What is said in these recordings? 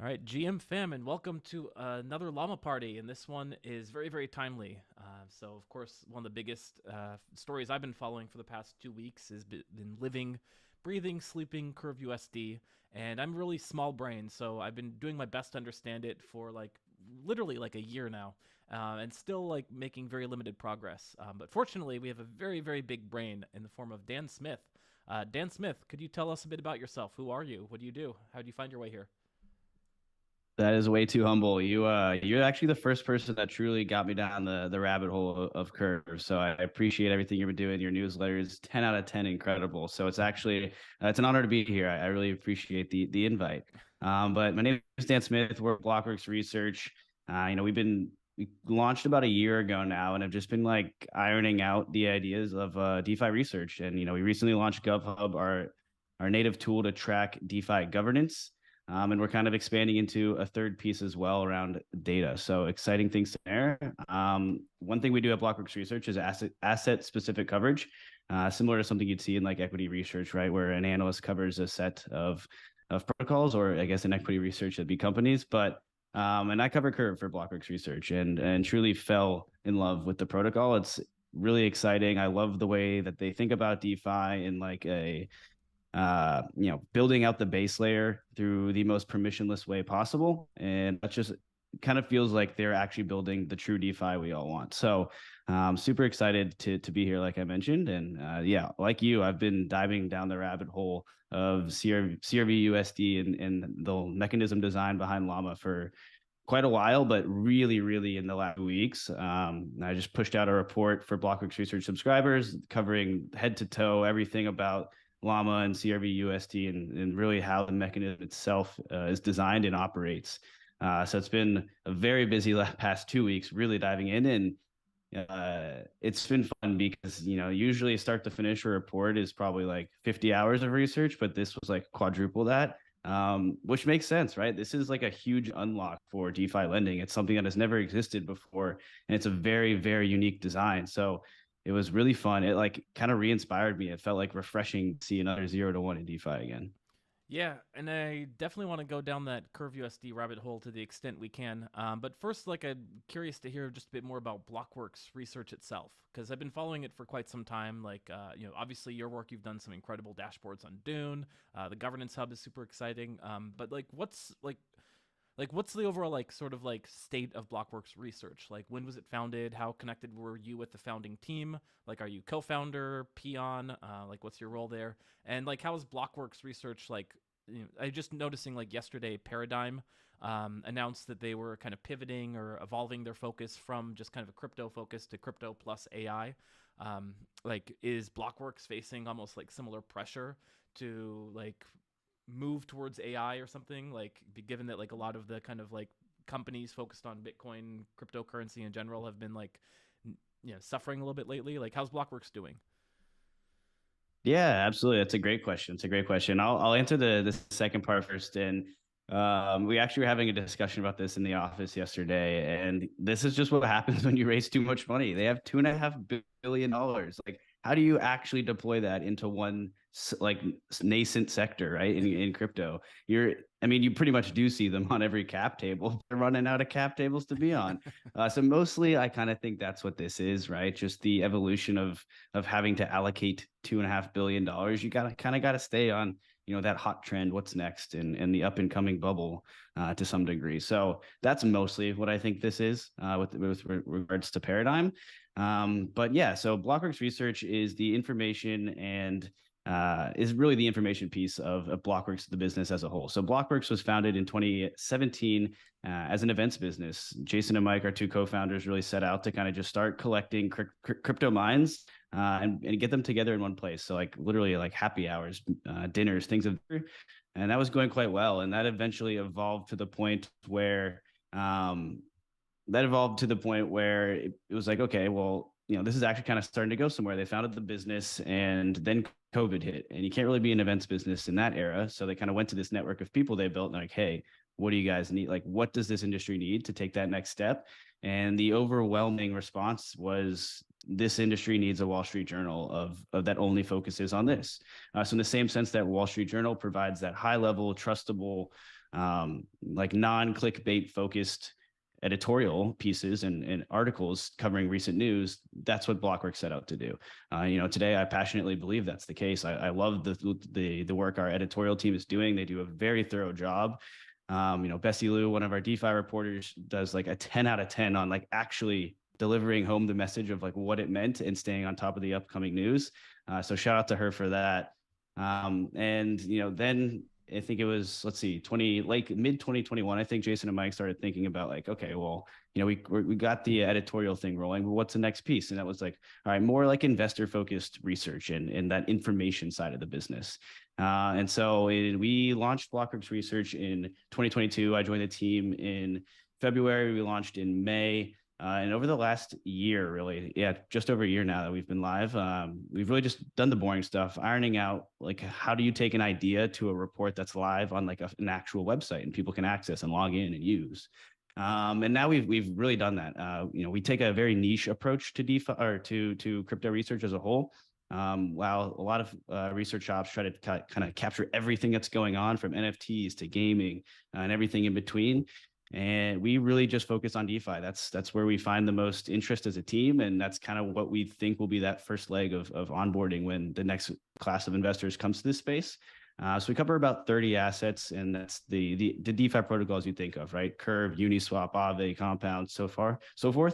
All right, GM fam, and welcome to another Llama Party. And this one is very, very timely. So, of course, one of the biggest stories I've been following for the past 2 weeks has been living, breathing, sleeping Curve USD. And I'm really small brain, so I've been doing my best to understand it for literally like a year now, and still like making very limited progress. But fortunately, we have a very, very big brain in the form of Dan Smith. Dan Smith, could you tell us a bit about yourself? Who are you? What do you do? How do you find your way here? That is way too humble. You're actually the first person that truly got me down the rabbit hole of Curve. So I appreciate everything you've been doing. Your newsletter is 10 out of 10 incredible. So it's an honor to be here. I really appreciate the invite. But my name is Dan Smith. We're Blockworks Research. We launched about a year ago now, and I've just been like ironing out the ideas of DeFi research. And we recently launched GovHub, our native tool to track DeFi governance. And we're kind of expanding into a third piece as well around data. So exciting things there. One thing we do at Blockworks Research is asset specific coverage, similar to something you'd see in like equity research, right? Where an analyst covers a set of protocols, or I guess in equity research, it'd be companies. And I cover Curve for Blockworks Research, and truly fell in love with the protocol. It's really exciting. I love the way that they think about DeFi in like building out the base layer through the most permissionless way possible. And that just kind of feels like they're actually building the true DeFi we all want. So super excited to be here, like I mentioned. And yeah, like you, I've been diving down the rabbit hole of CRV USD and the mechanism design behind Llama for quite a while, but really, really in the last weeks. I just pushed out a report for Blockworks Research subscribers covering head to toe everything about Llama and CRV USD and really how the mechanism itself is designed and operates. So it's been a very busy past 2 weeks, really diving in. And it's been fun because usually start to finish a report is probably like 50 hours of research, but this was like quadruple that, which makes sense, right? This is like a huge unlock for DeFi lending. It's something that has never existed before, and it's a very, very unique design. So it was really fun. It like kind of re-inspired me. It felt like refreshing to see another 0 to 1 in DeFi again. Yeah, and I definitely want to go down that Curve USD rabbit hole to the extent we can. But first, I'm curious to hear just a bit more about Blockworks research itself, because I've been following it for quite some time. Obviously your work, you've done some incredible dashboards on Dune. The governance hub is super exciting. But what's the overall sort of state of Blockworks research? Like, when was it founded? How connected were you with the founding team? Like, are you co-founder, peon? What's your role there? And how is Blockworks research I just noticing yesterday Paradigm announced that they were kind of pivoting or evolving their focus from just kind of a crypto focus to crypto plus AI. Is Blockworks facing almost similar pressure to move towards AI or something? Given that a lot of the kind of companies focused on Bitcoin, cryptocurrency in general have been suffering a little bit lately. How's Blockworks doing? Yeah, absolutely. That's a great question. It's a great question. I'll answer the second part first. And we actually were having a discussion about this in the office yesterday. And this is just what happens when you raise too much money. They have $2.5 billion. Like, how do you actually deploy that into one like nascent sector, right? In crypto, I mean, you pretty much do see them on every cap table. They're running out of cap tables to be on. So mostly, I kind of think that's what this is, right? Just the evolution of having to allocate $2.5 billion. You gotta stay on that hot trend, what's next, and the up and coming bubble to some degree. So that's mostly what I think this is with regards to Paradigm. But yeah, so Blockworks Research is the information and is really the information piece of Blockworks, the business as a whole. So Blockworks was founded in 2017 as an events business. Jason and Mike, our two co-founders, really set out to kind of just start collecting crypto mines and get them together in one place. So literally happy hours, dinners, things of, and that was going quite well. And that eventually evolved to the point where it was like, okay, well, this is actually kind of starting to go somewhere. They founded the business, and then COVID hit, and you can't really be an events business in that era. So they kind of went to this network of people they built and like, hey, what do you guys need? Like, what does this industry need to take that next step? And the overwhelming response was, this industry needs a Wall Street Journal of that only focuses on this. So in the same sense that Wall Street Journal provides that high level, trustable, like non-clickbait focused editorial pieces and articles covering recent news, that's what Blockworks set out to do. Today I passionately believe that's the case. I love the work our editorial team is doing. They do a very thorough job. Bessie Lou, one of our DeFi reporters, does like a 10 out of 10 on like actually delivering home the message of like what it meant and staying on top of the upcoming news. So shout out to her for that. Then I think it was, let's see, mid 2021. I think Jason and Mike started thinking about like, okay, well, we got the editorial thing rolling, but what's the next piece? And that was like, all right, more like investor focused research and that information side of the business. We launched Blockworks Research in 2022. I joined the team in February. We launched in May. And over the last year, really, just over a year now that we've been live, we've really just done the boring stuff, ironing out like how do you take an idea to a report that's live on like an actual website and people can access and log in and use. And now we've really done that. We take a very niche approach to DeFi or to crypto research as a whole. While a lot of research shops try to kind of capture everything that's going on from NFTs to gaming and everything in between. And we really just focus on DeFi. That's where we find the most interest as a team. And that's kind of what we think will be that first leg of onboarding when the next class of investors comes to this space. So we cover about 30 assets, and that's the DeFi protocols you think of, right? Curve, Uniswap, Aave, Compound, so forth. Of course,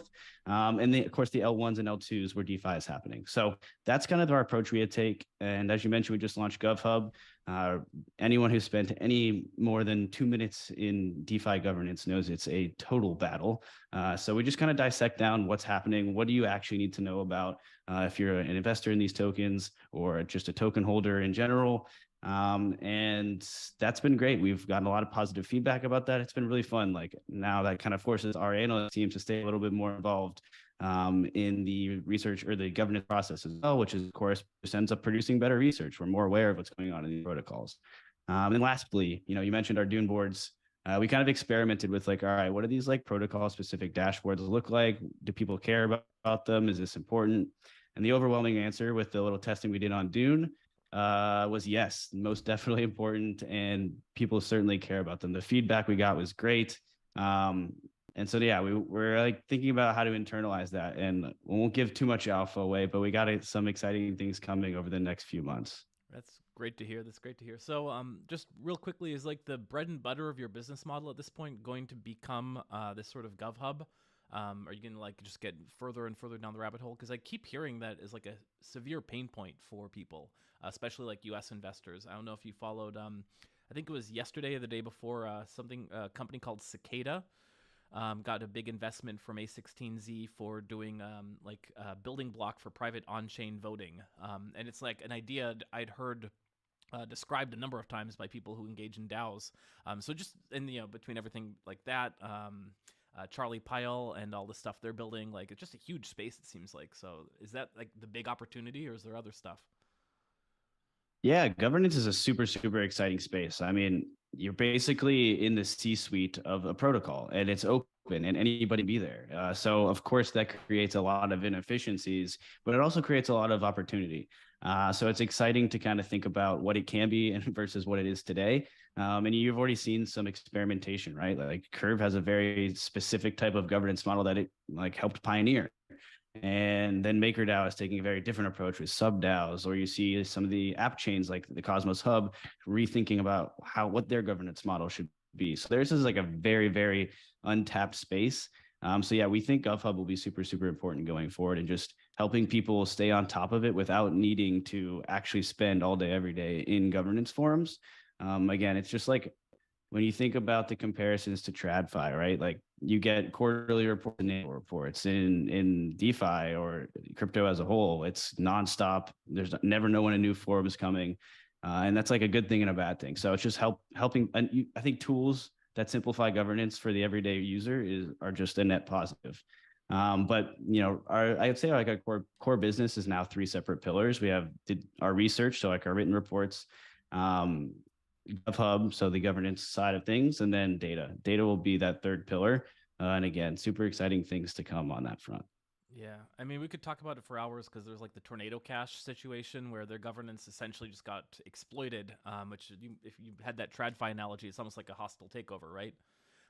the L1s and L2s where DeFi is happening. So that's kind of our approach we take. And as you mentioned, we just launched GovHub. Anyone who spent any more than 2 minutes in DeFi governance knows it's a total battle. So we just kind of dissect down what's happening. What do you actually need to know about if you're an investor in these tokens or just a token holder in general? And that's been great. We've gotten a lot of positive feedback about that. It's been really fun. Like now that kind of forces our analyst team to stay a little bit more involved in the research or the governance process as well, which is, of course, ends up producing better research. We're more aware of what's going on in these protocols. And lastly, you mentioned our Dune boards. We kind of experimented with like, all right, what do these like protocol specific dashboards look like? Do people care about them? Is this important? And the overwhelming answer with the little testing we did on Dune was yes, most definitely important, and people certainly care about them. The feedback we got was great. We're like thinking about how to internalize that, and we won't give too much alpha away, but we got some exciting things coming over the next few months. That's great to hear. So, just real quickly, is like the bread and butter of your business model at this point going to become this sort of GovHub? Are you gonna like just get further and further down the rabbit hole? Because I keep hearing that is like a severe pain point for people, especially like U.S. investors. I don't know if you followed. I think it was yesterday or the day before. A company called Cicada got a big investment from A16Z for doing building block for private on-chain voting. And it's like an idea I'd heard described a number of times by people who engage in DAOs. So just between everything like that. Charlie Pyle and all the stuff they're building, like it's just a huge space, it seems like. So is that like the big opportunity, or is there other stuff? Yeah, governance is a super, super exciting space. I mean, you're basically in the C-suite of a protocol and it's open and anybody can be there. So of course that creates a lot of inefficiencies, but it also creates a lot of opportunity. So it's exciting to kind of think about what it can be versus what it is today. And you've already seen some experimentation, right? Like Curve has a very specific type of governance model that it like helped pioneer. And then MakerDAO is taking a very different approach with sub DAOs, or you see some of the app chains like the Cosmos Hub rethinking about what their governance model should be. So theirs is like a very, very untapped space. We think GovHub will be super, super important going forward and just helping people stay on top of it without needing to actually spend all day, every day in governance forums. Again, it's just like when you think about the comparisons to TradFi, right? Like you get quarterly reports and annual reports in DeFi or crypto as a whole. It's nonstop. There's never know when a new forum is coming. And that's like a good thing and a bad thing. So it's just helping. And I think tools that simplify governance for the everyday user are just a net positive. I'd say like our core business is now 3 separate pillars. We have our research, so like our written reports, GovHub, so the governance side of things, and then data. Data will be that third pillar. And again, super exciting things to come on that front. Yeah, I mean, we could talk about it for hours because there's like the Tornado Cash situation where their governance essentially just got exploited. Which, if you had that TradFi analogy, it's almost like a hostile takeover, right?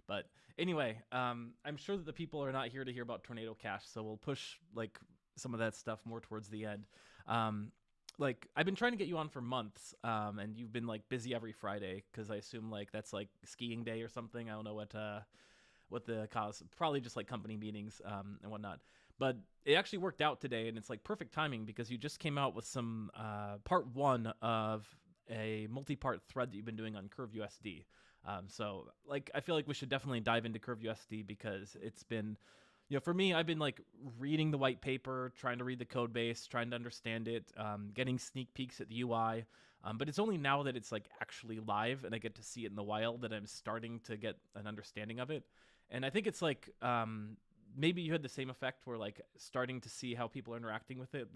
But anyway, I'm sure that the people are not here to hear about Tornado Cash, so we'll push like some of that stuff more towards the end. Like I've been trying to get you on for months, and you've been like busy every Friday because I assume like that's like skiing day or something. I don't know what the cause, probably just like company meetings and whatnot. But it actually worked out today, and it's like perfect timing because you just came out with some part one of a multi-part thread that you've been doing on Curve USD. So like I feel like we should definitely dive into Curve USD because it's been, for me, I've been like reading the white paper, trying to read the code base, trying to understand it, getting sneak peeks at the UI. But it's only now that it's like actually live and I get to see it in the wild that I'm starting to get an understanding of it. And I think it's like maybe you had the same effect where like starting to see how people are interacting with it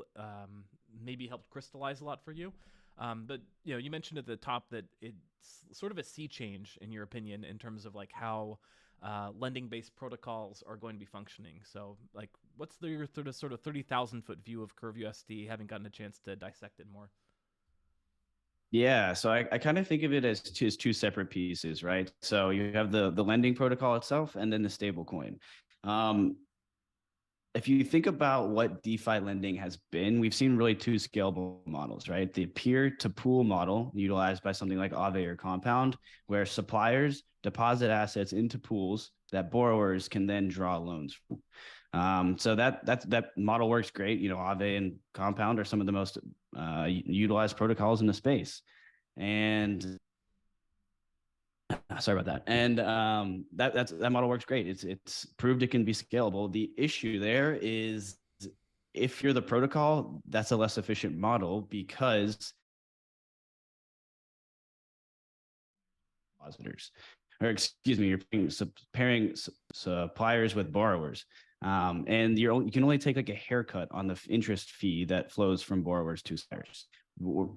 maybe helped crystallize a lot for you. But you mentioned at the top that it's sort of a sea change in your opinion in terms of like how lending-based protocols are going to be functioning. So, like, what's your sort of 30,000-foot view of Curve USD? Having gotten a chance to dissect it more. Yeah, so I kind of think of it as two separate pieces, right? So you have the lending protocol itself, and then the stable coin. Um, if you think about what DeFi lending has been, we've seen really two scalable models, right? The peer to pool model utilized by something like Aave or Compound, where suppliers deposit assets into pools that borrowers can then draw loans from. So that model works great. Aave and Compound are some of the most utilized protocols in the space. And sorry about that. And that model works great. It's proved it can be scalable. The issue there is if you're the protocol, that's a less efficient model because depositors, or excuse me, you're pairing suppliers with borrowers. And you can only take like a haircut on the interest fee that flows from borrowers to suppliers.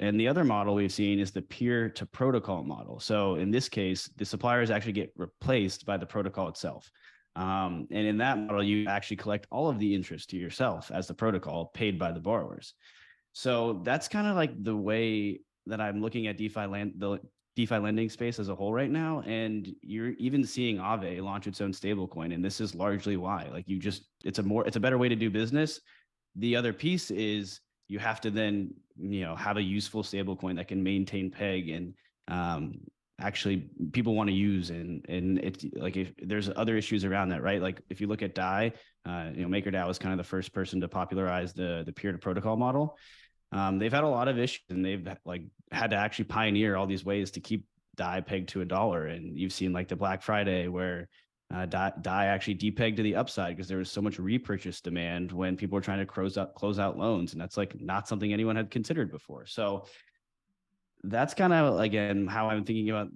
And the other model we've seen is the peer to protocol model. So in this case, the suppliers actually get replaced by the protocol itself. And in that model, you actually collect all of the interest to yourself as the protocol paid by the borrowers. So that's kind of like the way that I'm looking at the DeFi lending space as a whole right now. And you're even seeing Aave launch its own stablecoin. And this is largely why. Like it's a better way to do business. The other piece is you have to then, have a useful stablecoin that can maintain peg and actually people want to use. And it's like, if there's other issues around that, right? Like if you look at DAI, MakerDAO was kind of the first person to popularize the peer to protocol model. They've had a lot of issues and they've like had to actually pioneer all these ways to keep DAI pegged to $1. And you've seen like the Black Friday where DAI actually depegged to the upside because there was so much repurchase demand when people were trying to close out loans. And that's like not something anyone had considered before. So that's kind of, again, how I'm thinking about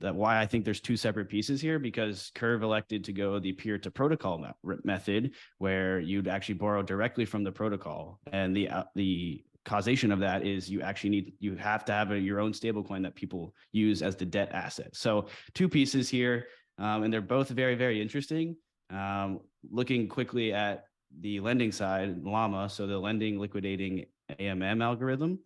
that, why I think there's two separate pieces here, because Curve elected to go the peer to protocol method where you'd actually borrow directly from the protocol. And the causation of that is you have to have your own stablecoin that people use as the debt asset. So two pieces here, and they're both very, very interesting. Looking quickly at the lending side, Llama, so the lending liquidating AMM algorithm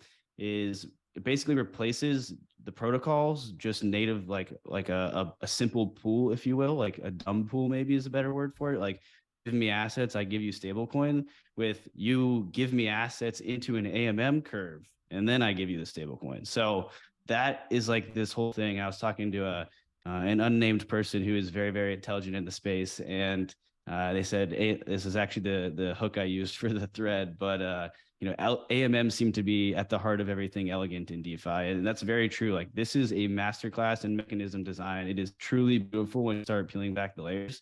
it basically replaces the protocols just native, like a simple pool, if you will, like a dumb pool maybe is a better word for it. Like give me assets, I give you stablecoin, with you give me assets into an AMM curve, and then I give you the stablecoin. So that is like this whole thing. I was talking to an unnamed person who is very, very intelligent in the space, and they said, hey, this is actually the hook I used for the thread, but AMM seem to be at the heart of everything elegant in DeFi. And that's very true. Like this is a masterclass in mechanism design. It is truly beautiful when you start peeling back the layers.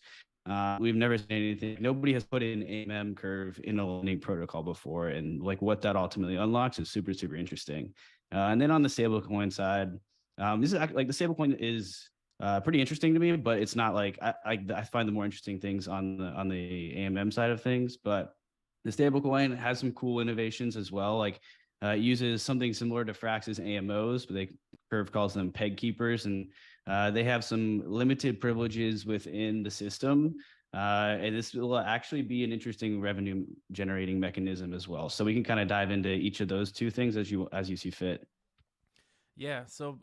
We've never seen anything. Nobody has put in AMM curve in a lending protocol before. And like what that ultimately unlocks is super, super interesting. And then on the stablecoin side, this is like the stablecoin is pretty interesting to me, but it's not like I find the more interesting things on the AMM side of things. But the stablecoin has some cool innovations as well. Like it uses something similar to Frax's AMOs, but Curve calls them peg keepers, and they have some limited privileges within the system And this will actually be an interesting revenue generating mechanism as well. So we can kind of dive into each of those two things as you see fit. Yeah. So,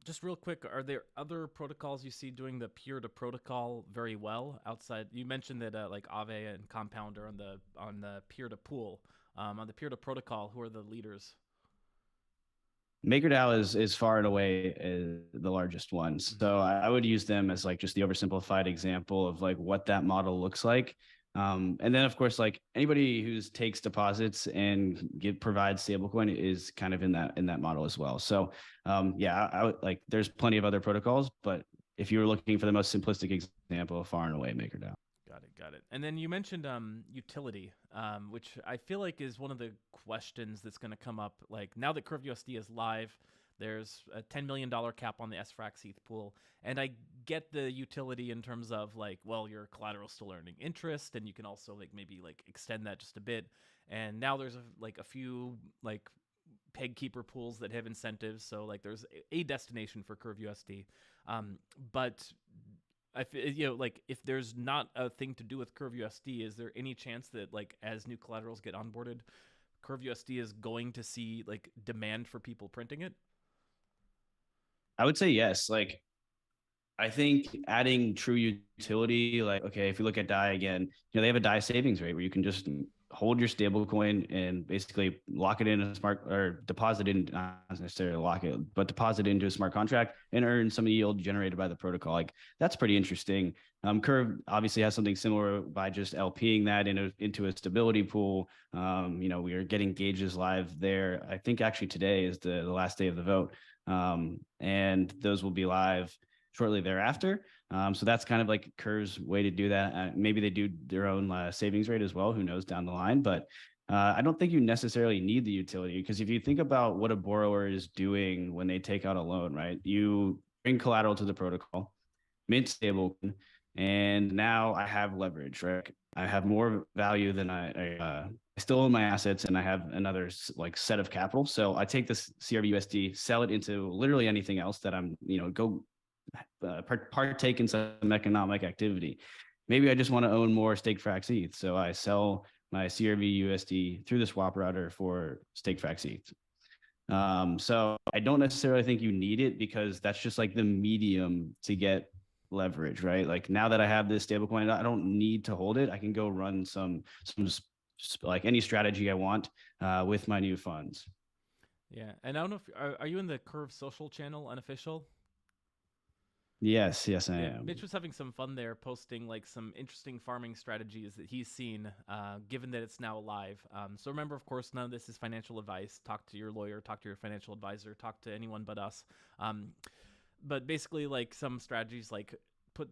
just real quick, are there other protocols you see doing the peer to protocol very well outside? You mentioned that like Aave and Compound are on the peer to pool. On the peer to protocol, who are the leaders? MakerDAO is far and away the largest one. Mm-hmm. So I would use them as like just the oversimplified example of like what that model looks like. And then of course, like anybody who takes deposits and provides stablecoin is kind of in that model as well. So yeah, I would like there's plenty of other protocols, but if you were looking for the most simplistic example, far and away MakerDAO. Got it, got it. And then you mentioned utility, which I feel like is one of the questions that's going to come up. Like now that Curve USD is live, there's a $10 million cap on the SFRAX ETH pool, and I get the utility in terms of like, well, your collateral still earning interest, and you can also like maybe like extend that just a bit. And now there's like a few like peg keeper pools that have incentives, so like there's a destination for Curve USD, but I feel like if there's not a thing to do with Curve USD, is there any chance that like as new collaterals get onboarded, Curve USD is going to see like demand for people printing it? I would say yes. Like I think adding true utility, like, okay, if you look at DAI again, they have a DAI savings rate where you can just hold your stable coin and basically lock it in a smart or deposit in, not necessarily lock it, but deposit into a smart contract and earn some yield generated by the protocol. Like that's pretty interesting. Curve obviously has something similar by just LPing that into a stability pool. We are getting gauges live there. I think actually today is the last day of the vote. And those will be live shortly thereafter. So that's kind of like Curve's way to do that. Maybe they do their own savings rate as well. Who knows down the line? But I don't think you necessarily need the utility because if you think about what a borrower is doing when they take out a loan, right? You bring collateral to the protocol, mint stable, and now I have leverage, right? I have more value than I still own my assets and I have another like set of capital. So I take this CRV sell it into literally anything else that I'm, go partake in some economic activity. Maybe I just want to own more stakefrax ETH. So I sell my CRV USD through the swap router for stakefrax ETH. So I don't necessarily think you need it because that's just like the medium to get leverage, right? Like now that I have this stablecoin, I don't need to hold it. I can go run some like any strategy I want with my new funds. Yeah, and I don't know if are you in the Curve social channel unofficial? Yes, I Yeah, am. Mitch was having some fun there, posting like some interesting farming strategies that he's seen, given that it's now live. So remember, of course, none of this is financial advice. Talk to your lawyer, talk to your financial advisor, talk to anyone but us. But basically, like some strategies, like put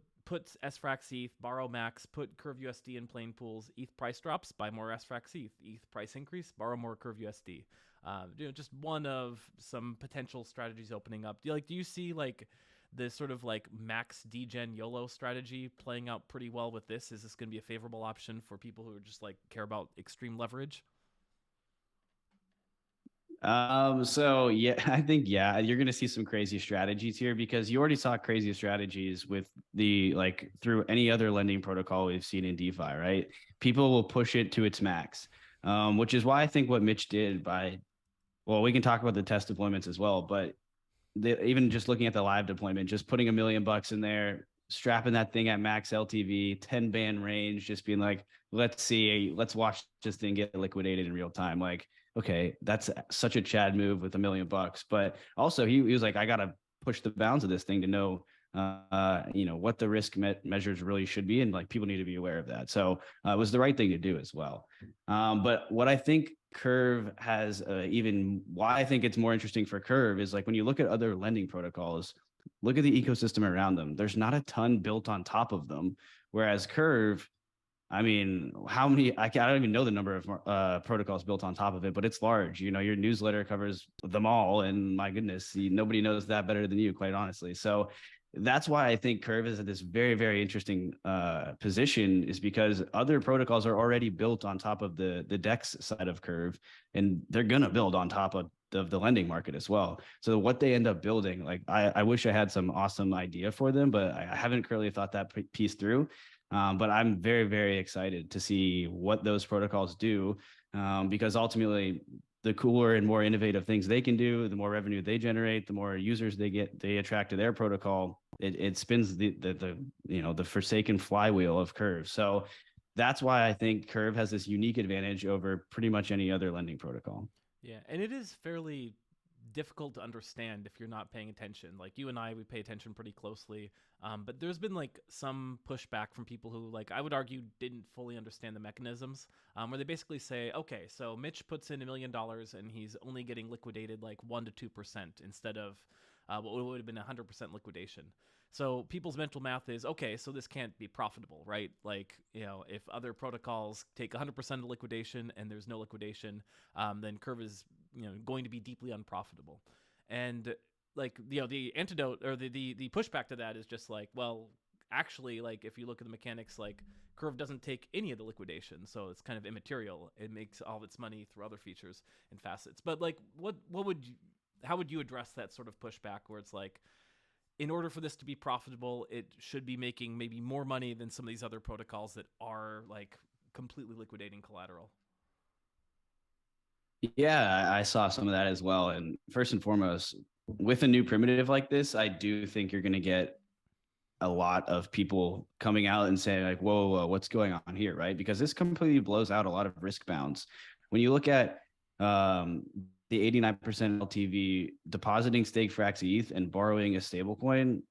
SFRAX ETH, borrow max, put Curve USD in plain pools. ETH price drops, buy more SFRAX ETH. ETH price increase, borrow more Curve USD. Just one of some potential strategies opening up. Do you see like the sort of like max degen YOLO strategy playing out pretty well with this? Is this going to be a favorable option for people who are just like care about extreme leverage? So yeah, I think yeah, you're gonna see some crazy strategies here because you already saw crazy strategies with the like through any other lending protocol we've seen in DeFi, right? People will push it to its max. Which is why I think what Mitch did by well, we can talk about the test deployments as well, but even just looking at the live deployment, just putting $1 million in there, strapping that thing at max LTV, 10 band range, just being like, let's watch this thing get liquidated in real time. Like, okay, that's such a Chad move with $1 million. But also he was like, I gotta push the bounds of this thing to know what the risk measures really should be, and like people need to be aware of that. So it was the right thing to do as well. But what I think Curve has even why I think it's more interesting for Curve is like when you look at other lending protocols, look at the ecosystem around them. There's not a ton built on top of them, whereas Curve. I mean, how many? I don't even know the number of protocols built on top of it, but it's large. Your newsletter covers them all, and my goodness, nobody knows that better than you, quite honestly. So that's why I think Curve is at this very, very interesting position, is because other protocols are already built on top of the DEX side of Curve, and they're gonna build on top of the lending market as well. So what they end up building, like I wish I had some awesome idea for them, but I haven't really thought that piece through. But I'm very, very excited to see what those protocols do, because ultimately, the cooler and more innovative things they can do, the more revenue they generate, the more users they attract to their protocol. It spins the forsaken flywheel of Curve. So that's why I think Curve has this unique advantage over pretty much any other lending protocol. Yeah, and it is fairly difficult to understand if you're not paying attention. Like you and I, we pay attention pretty closely. But there's been like some pushback from people who, like, I would argue, didn't fully understand the mechanisms. Where they basically say, okay, so Mitch puts in $1 million and he's only getting liquidated like 1 to 2% instead of what would have been 100% liquidation. So people's mental math is, okay, so this can't be profitable, right? Like, if other protocols take 100% of liquidation and there's no liquidation, then Curve is going to be deeply unprofitable. And like the antidote or the pushback to that is just like, well, actually, like if you look at the mechanics, like Curve doesn't take any of the liquidation, so it's kind of immaterial. It makes all of its money through other features and facets. But like, what would you, how would you address that sort of pushback where it's like, in order for this to be profitable, it should be making maybe more money than some of these other protocols that are like completely liquidating collateral? Yeah, I saw some of that as well. And first and foremost, with a new primitive like this, I do think you're going to get a lot of people coming out and saying like, whoa, whoa, what's going on here, right? Because this completely blows out a lot of risk bounds. When you look at um, the 89% LTV depositing stake Frax ETH and borrowing a stablecoin,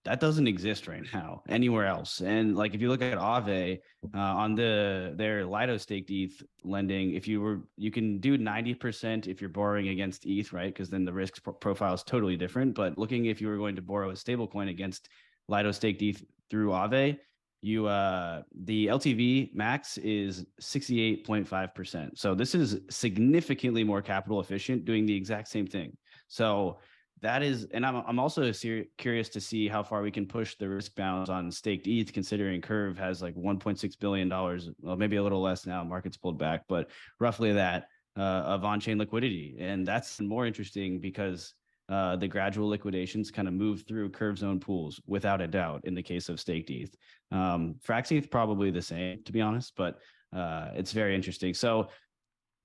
that doesn't exist right now anywhere else. And like if you look at Aave on their Lido staked ETH lending, you can do 90% if you're borrowing against ETH, right? Because then the risk profile is totally different. But looking if you were going to borrow a stablecoin against Lido staked ETH through Aave, the LTV max is 68.5%. So this is significantly more capital efficient doing the exact same thing. So that is, and I'm also curious to see how far we can push the risk bounds on staked ETH, considering Curve has like $1.6 billion, well, maybe a little less now, market's pulled back, but roughly that of on-chain liquidity. And that's more interesting because the gradual liquidations kind of move through Curve's own pools without a doubt in the case of staked ETH. Frax ETH probably the same, to be honest, but it's very interesting. So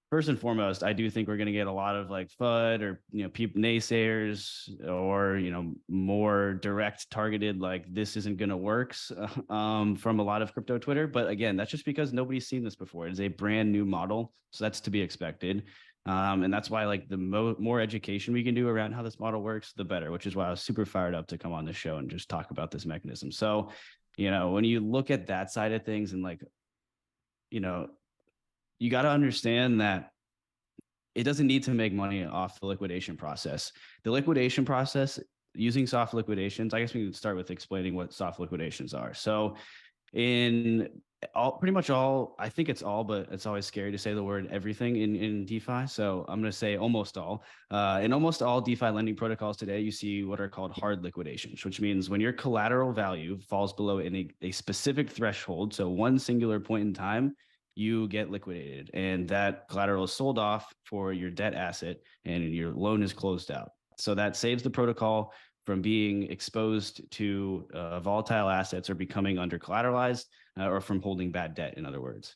first and foremost, I do think we're going to get a lot of like FUD or people naysayers or more direct targeted like this isn't going to work from a lot of crypto Twitter. But again, that's just because nobody's seen this before. It's a brand new model, so that's to be expected. And that's why like the more education we can do around how this model works, the better. Which is why I was super fired up to come on the show and just talk about this mechanism. So, when you look at that side of things and like, you got to understand that it doesn't need to make money off the liquidation process. The liquidation process using soft liquidations, I guess we can start with explaining what soft liquidations are. So in pretty much all, I think it's all, but it's always scary to say the word everything in DeFi. So I'm going to say almost all. In almost all DeFi lending protocols today, you see what are called hard liquidations, which means when your collateral value falls below a specific threshold, so one singular point in time, you get liquidated and that collateral is sold off for your debt asset and your loan is closed out. So that saves the protocol from being exposed to volatile assets or becoming under collateralized or from holding bad debt, in other words.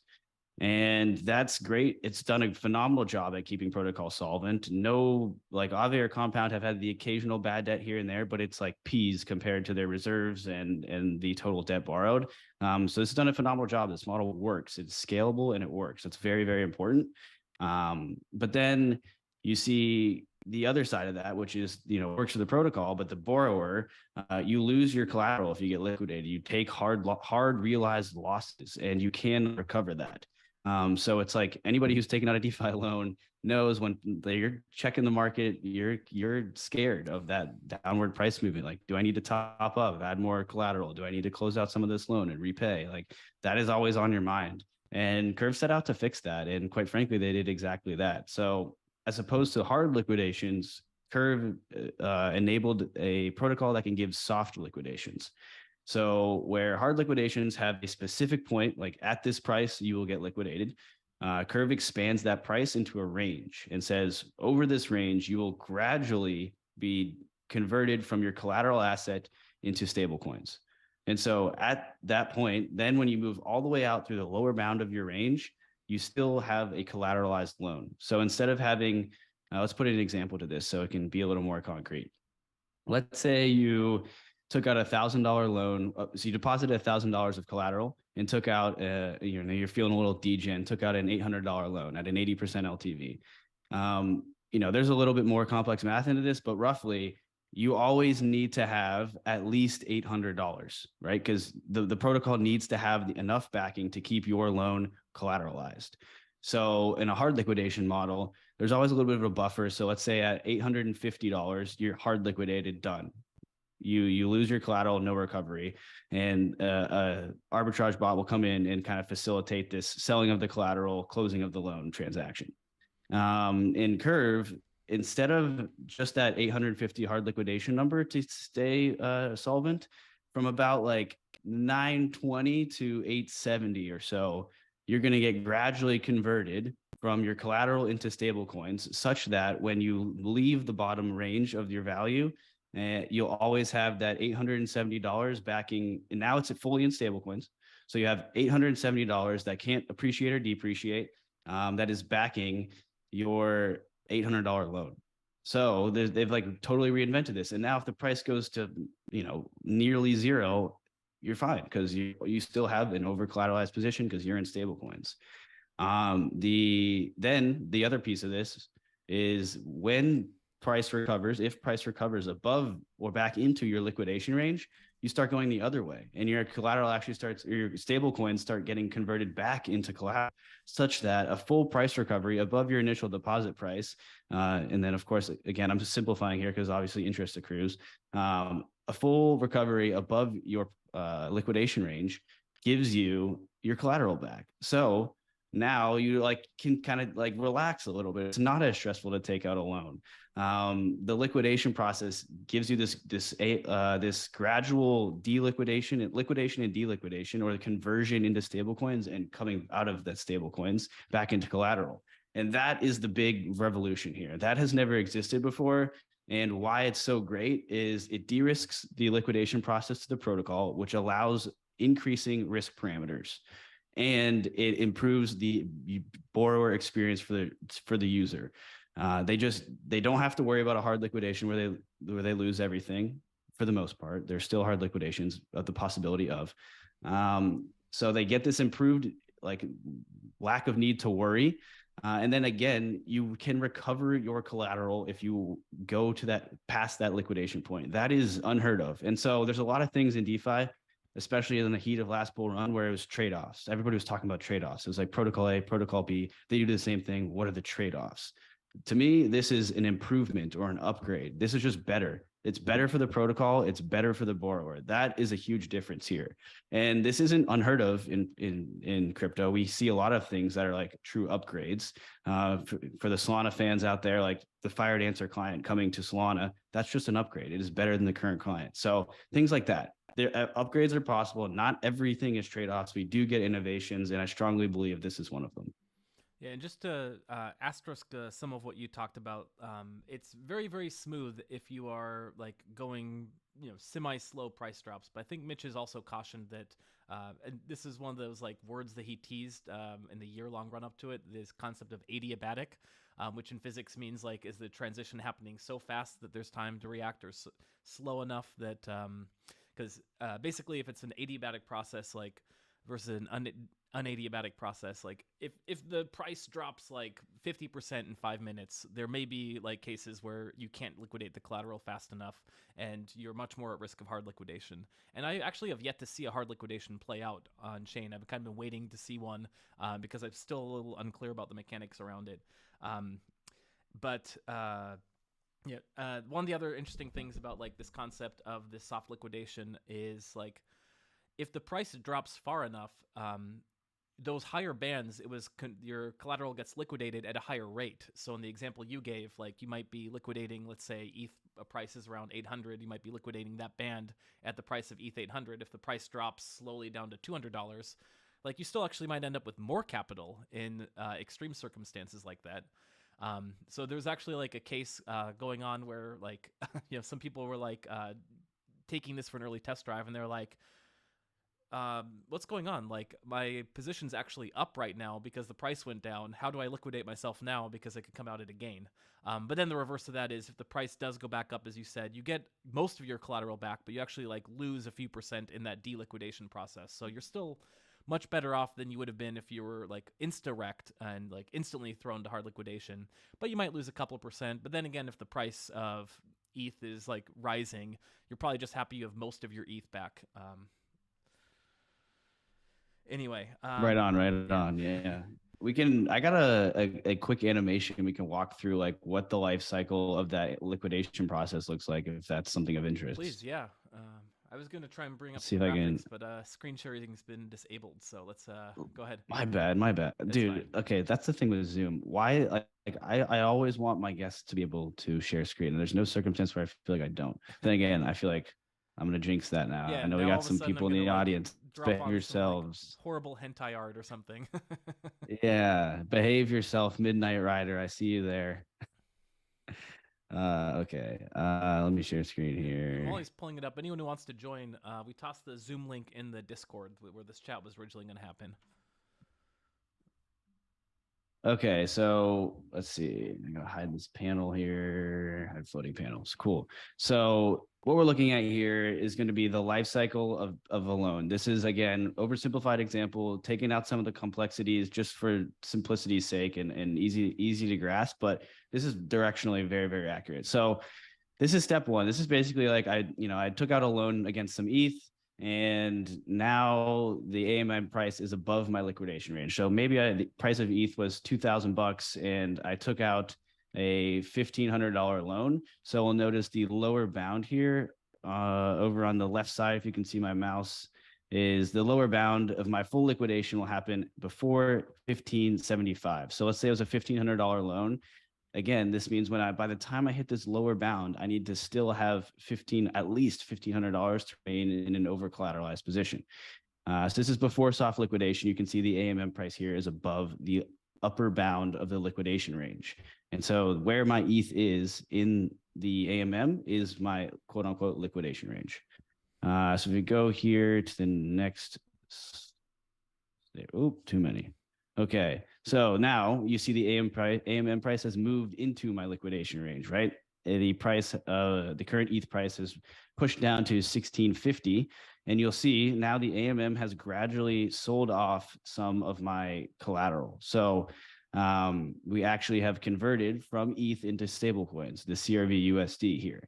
And that's great. It's done a phenomenal job at keeping protocol solvent. No, like Aave or Compound have had the occasional bad debt here and there, but it's like peas compared to their reserves and the total debt borrowed. So it's done a phenomenal job. This model works. It's scalable and it works. It's very, very important. But then you see the other side of that, which is, works for the protocol, but the borrower, you lose your collateral if you get liquidated. You take hard realized losses and you can recover that. So it's like anybody who's taken out a DeFi loan knows when you're checking the market, you're scared of that downward price movement. Like, do I need to top up, add more collateral? Do I need to close out some of this loan and repay? Like that is always on your mind. And Curve set out to fix that. And quite frankly, they did exactly that. So as opposed to hard liquidations, Curve enabled a protocol that can give soft liquidations. So where hard liquidations have a specific point, like at this price, you will get liquidated. Curve expands that price into a range and says, over this range, you will gradually be converted from your collateral asset into stablecoins. And so at that point, then when you move all the way out through the lower bound of your range, you still have a collateralized loan. So instead of having, let's put an example to this so it can be a little more concrete. Let's say you took out $1,000 loan. So you deposited $1,000 of collateral and took out, you're feeling a little degen, took out an $800 loan at an 80% LTV. There's a little bit more complex math into this, but roughly you always need to have at least $800, right? Because the protocol needs to have enough backing to keep your loan collateralized. So in a hard liquidation model, there's always a little bit of a buffer. So let's say at $850, you're hard liquidated, done. You lose your collateral, no recovery, and arbitrage bot will come in and kind of facilitate this selling of the collateral, closing of the loan transaction. In Curve, instead of just that 850 hard liquidation number to stay solvent, from about like 920 to 870 or so, you're going to get gradually converted from your collateral into stablecoins, such that when you leave the bottom range of your value, you'll always have that $870 backing. And now it's fully in stablecoins. So you have $870 that can't appreciate or depreciate, that is backing your $800 loan. So they've like totally reinvented this. And now if the price goes to, nearly zero, you're fine because you still have an over collateralized position because you're in stablecoins. The other piece of this is when price recovers, if price recovers above or back into your liquidation range, you start going the other way, and your collateral actually starts, your stable coins start getting converted back into collateral, such that a full price recovery above your initial deposit price, and then of course, again, I'm just simplifying here because obviously interest accrues, a full recovery above your liquidation range gives you your collateral back. So now you can kind of relax a little bit. It's not as stressful to take out a loan. The liquidation process gives you this gradual liquidation and deliquidation, or the conversion into stablecoins and coming out of that stablecoins back into collateral. And that is the big revolution here. That has never existed before. And why it's so great is it de-risks the liquidation process to the protocol, which allows increasing risk parameters, and it improves the borrower experience for the user. They don't have to worry about a hard liquidation where they lose everything. For the most part, there's still hard liquidations of the possibility of. So they get this improved lack of need to worry. And then again, you can recover your collateral if you go to past that liquidation point. That is unheard of. And so there's a lot of things in DeFi, especially in the heat of last bull run, where it was trade-offs. Everybody was talking about trade-offs. It was like protocol A, protocol B. They do the same thing. What are the trade-offs? To me, this is an improvement or an upgrade. This is just better. It's better for the protocol. It's better for the borrower. That is a huge difference here. And this isn't unheard of in crypto. We see a lot of things that are like true upgrades. For the Solana fans out there, like the Fired Answer client coming to Solana, that's just an upgrade. It is better than the current client. So things like that. Upgrades are possible. Not everything is trade-offs. We do get innovations, and I strongly believe this is one of them. Yeah, and just to asterisk some of what you talked about, it's very, very smooth if you are going, semi-slow price drops. But I think Mitch has also cautioned that, and this is one of those words that he teased in the year-long run-up to it, this concept of adiabatic, which in physics means is the transition happening so fast that there's time to react, or slow enough that, because basically if it's an adiabatic process versus an unadiabatic process, if the price drops 50% in 5 minutes, there may be cases where you can't liquidate the collateral fast enough and you're much more at risk of hard liquidation. And I actually have yet to see a hard liquidation play out on chain. I've kind of been waiting to see one because I'm still a little unclear about the mechanics around it. One of the other interesting things about this concept of this soft liquidation is if the price drops far enough, those higher bands, your collateral gets liquidated at a higher rate. So in the example you gave, you might be liquidating, let's say ETH price is around 800, you might be liquidating that band at the price of ETH 800. If the price drops slowly down to $200, you still actually might end up with more capital in extreme circumstances like that. So there's actually a case going on where some people were taking this for an early test drive, and they're what's going on? Like, my position's actually up right now because the price went down. How do I liquidate myself now because I could come out at a gain? But then the reverse of that is if the price does go back up, as you said, you get most of your collateral back, but you actually like lose a few percent in that deliquidation process. So you're still much better off than you would have been if you were like insta-wrecked and like instantly thrown to hard liquidation. But you might lose a couple percent. But then again, if the price of ETH is like rising, you're probably just happy you have most of your ETH back. Anyway, Right on, right yeah. on. Yeah. We can, I got a quick animation. We can walk through like what the life cycle of that liquidation process looks like, if that's something of Please, interest. yeah. I was going to try and bring up Let's see some if I can. graphics, but screen sharing's been disabled. So let's go ahead. My bad, It's fine. dude. Okay, that's the thing with Zoom. Why, I always want my guests to be able to share screen, and there's no circumstance where I feel like I don't. Then again, I feel like I'm gonna jinx that now. Yeah, I know we now all got of a some sudden I'm people in going to the like audience. drop Behave on some like yourselves. horrible hentai art or something. Yeah, behave yourself, Midnight Rider. I see you there. Okay. Let me share screen And while here. he's pulling it up, anyone who wants to join, we tossed the Zoom link in the Discord where this chat was originally going to happen. Okay, so let's see. I'm gonna hide this panel here. Hide floating panels. Cool. So what we're looking at here is going to be the life cycle of a loan. This is again oversimplified example, taking out some of the complexities just for simplicity's sake and easy to grasp, but this is directionally very, very accurate. So this is step one. This is basically like I took out a loan against some ETH, and now the AMM price is above my liquidation range. So maybe the price of ETH was $2,000, and I took out a $1,500 loan. So we'll notice the lower bound here over on the left side, if you can see my mouse, is the lower bound of my full liquidation will happen before 1575. So let's say it was a $1,500 loan. Again, this means by the time I hit this lower bound, I need to still have at least $1,500 to remain in an over collateralized position. So this is before soft liquidation. You can see the AMM price here is above the upper bound of the liquidation range. And so where my ETH is in the AMM is my quote unquote liquidation range. So if we go here to the next, too many. Okay, so now you see the AMM price has moved into my liquidation range, right? The current ETH price is pushed down to 1650, and you'll see now the AMM has gradually sold off some of my collateral. So we actually have converted from ETH into stablecoins, the CRV USD here.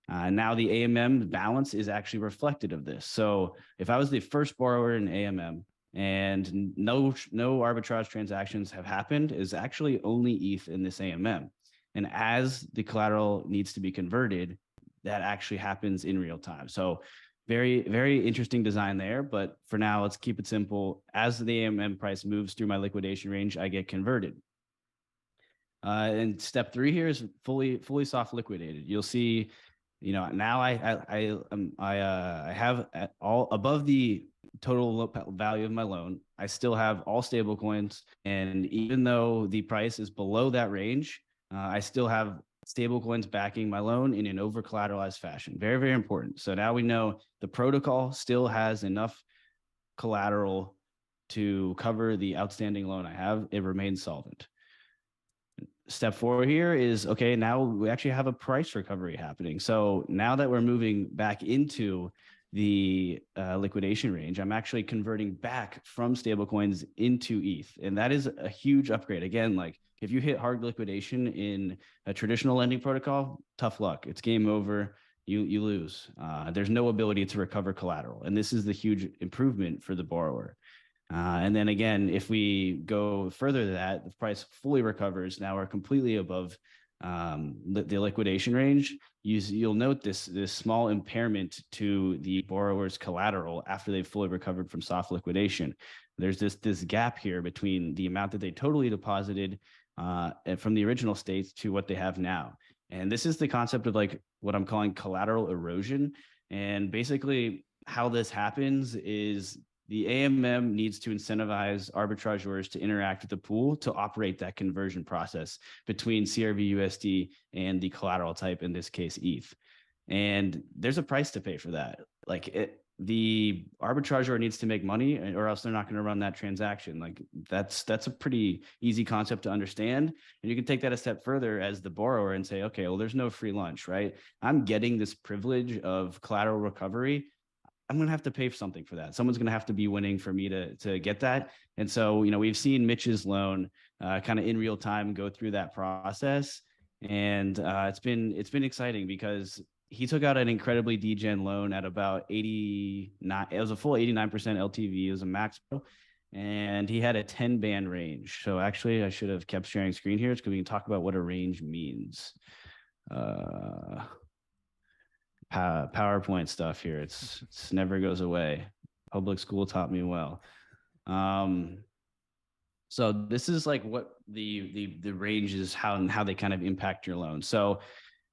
Now the AMM balance is actually reflected of this. So if I was the first borrower in AMM, and no arbitrage transactions have happened, is actually only ETH in this AMM. And as the collateral needs to be converted, that actually happens in real time. So very, very interesting design there. But for now, let's keep it simple. As the AMM price moves through my liquidation range, I get converted. And step 3 here is fully soft liquidated. You'll see, now I have all above the total value of my loan. I still have all stable coins, and even though the price is below that range, I still have stable coins backing my loan in an over collateralized fashion. Very, very important. So now we know the protocol still has enough collateral to cover the outstanding loan I have. It remains solvent. Step 4 here is, okay, now we actually have a price recovery happening. So now that we're moving back into the liquidation range, I'm actually converting back from stablecoins into ETH. And that is a huge upgrade. Again, like if you hit hard liquidation in a traditional lending protocol, tough luck. It's game over. You lose. There's no ability to recover collateral. And this is the huge improvement for the borrower. And then again, if we go further than that, the price fully recovers. Now we're completely above the liquidation range. You'll note this small impairment to the borrower's collateral after they've fully recovered from soft liquidation. There's this gap here between the amount that they totally deposited from the original state to what they have now. And this is the concept of like what I'm calling collateral erosion. And basically how this happens is the AMM needs to incentivize arbitrageurs to interact with the pool to operate that conversion process between CRV USD and the collateral type, in this case, ETH. And there's a price to pay for that. Like the arbitrager needs to make money, or else they're not going to run that transaction. Like that's a pretty easy concept to understand. And you can take that a step further as the borrower and say, okay, well, there's no free lunch, right? I'm getting this privilege of collateral recovery. I'm going to have to pay for something for that. Someone's going to have to be winning for me to get that. And so, we've seen Mitch's loan kind of in real time go through that process. And it's been exciting because he took out an incredibly degen loan at about 89. It was a full 89% LTV. It was a max, and he had a 10 band range. So actually, I should have kept sharing screen here because we can talk about what a range means. PowerPoint stuff here. It's never goes away. Public school taught me well. So this is like what the range is, how they kind of impact your loan. So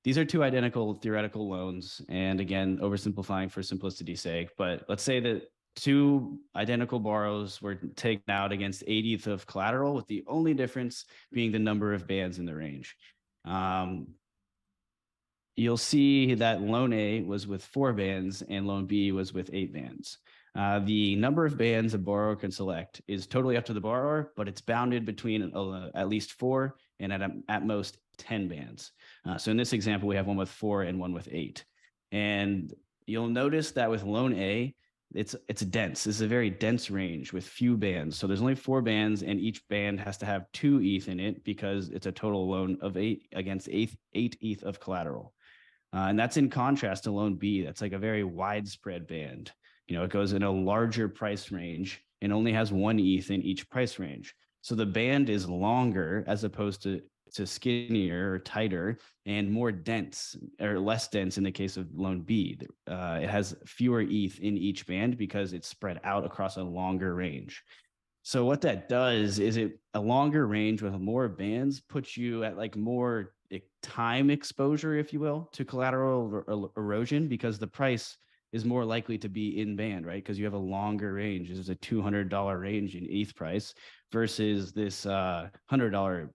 these are two identical theoretical loans, and again, oversimplifying for simplicity's sake. But let's say that two identical borrows were taken out against 80th of collateral, with the only difference being the number of bands in the range. You'll see that loan A was with 4 bands and loan B was with 8 bands. The number of bands a borrower can select is totally up to the borrower, but it's bounded between at least 4 and at most 10 bands. So in this example, we have one with 4 and one with 8. And you'll notice that with loan A, it's dense. This is a very dense range with few bands. So there's only 4 bands, and each band has to have 2 ETH in it because it's a total loan of 8 against 8 ETH of collateral. And that's in contrast to loan B. That's like a very widespread band. It goes in a larger price range and only has 1 ETH in each price range. So the band is longer as opposed to skinnier or tighter and more dense, or less dense in the case of loan B. It has fewer ETH in each band because it's spread out across a longer range. So what that does is a longer range with more bands puts you at like more time exposure, if you will, to collateral erosion, because the price is more likely to be in band, right? Because you have a longer range. This is a $200 range in ETH price versus this $100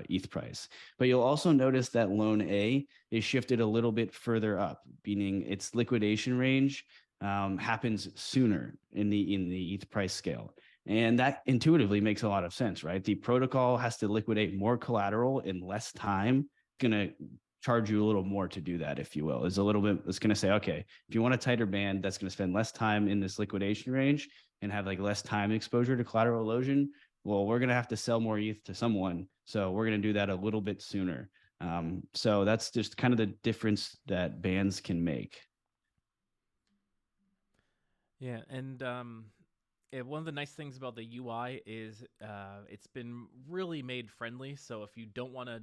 ETH price. But you'll also notice that loan A is shifted a little bit further up, meaning its liquidation range happens sooner in the ETH price scale. And that intuitively makes a lot of sense, right? The protocol has to liquidate more collateral in less time. Going to charge you a little more to do that, if you will. It's going to say, okay, if you want a tighter band, that's going to spend less time in this liquidation range and have like less time exposure to collateral erosion. Well, we're going to have to sell more ETH to someone. So we're going to do that a little bit sooner. So that's just kind of the difference that bands can make. Yeah, and one of the nice things about the UI is it's been really made friendly. So if you don't want to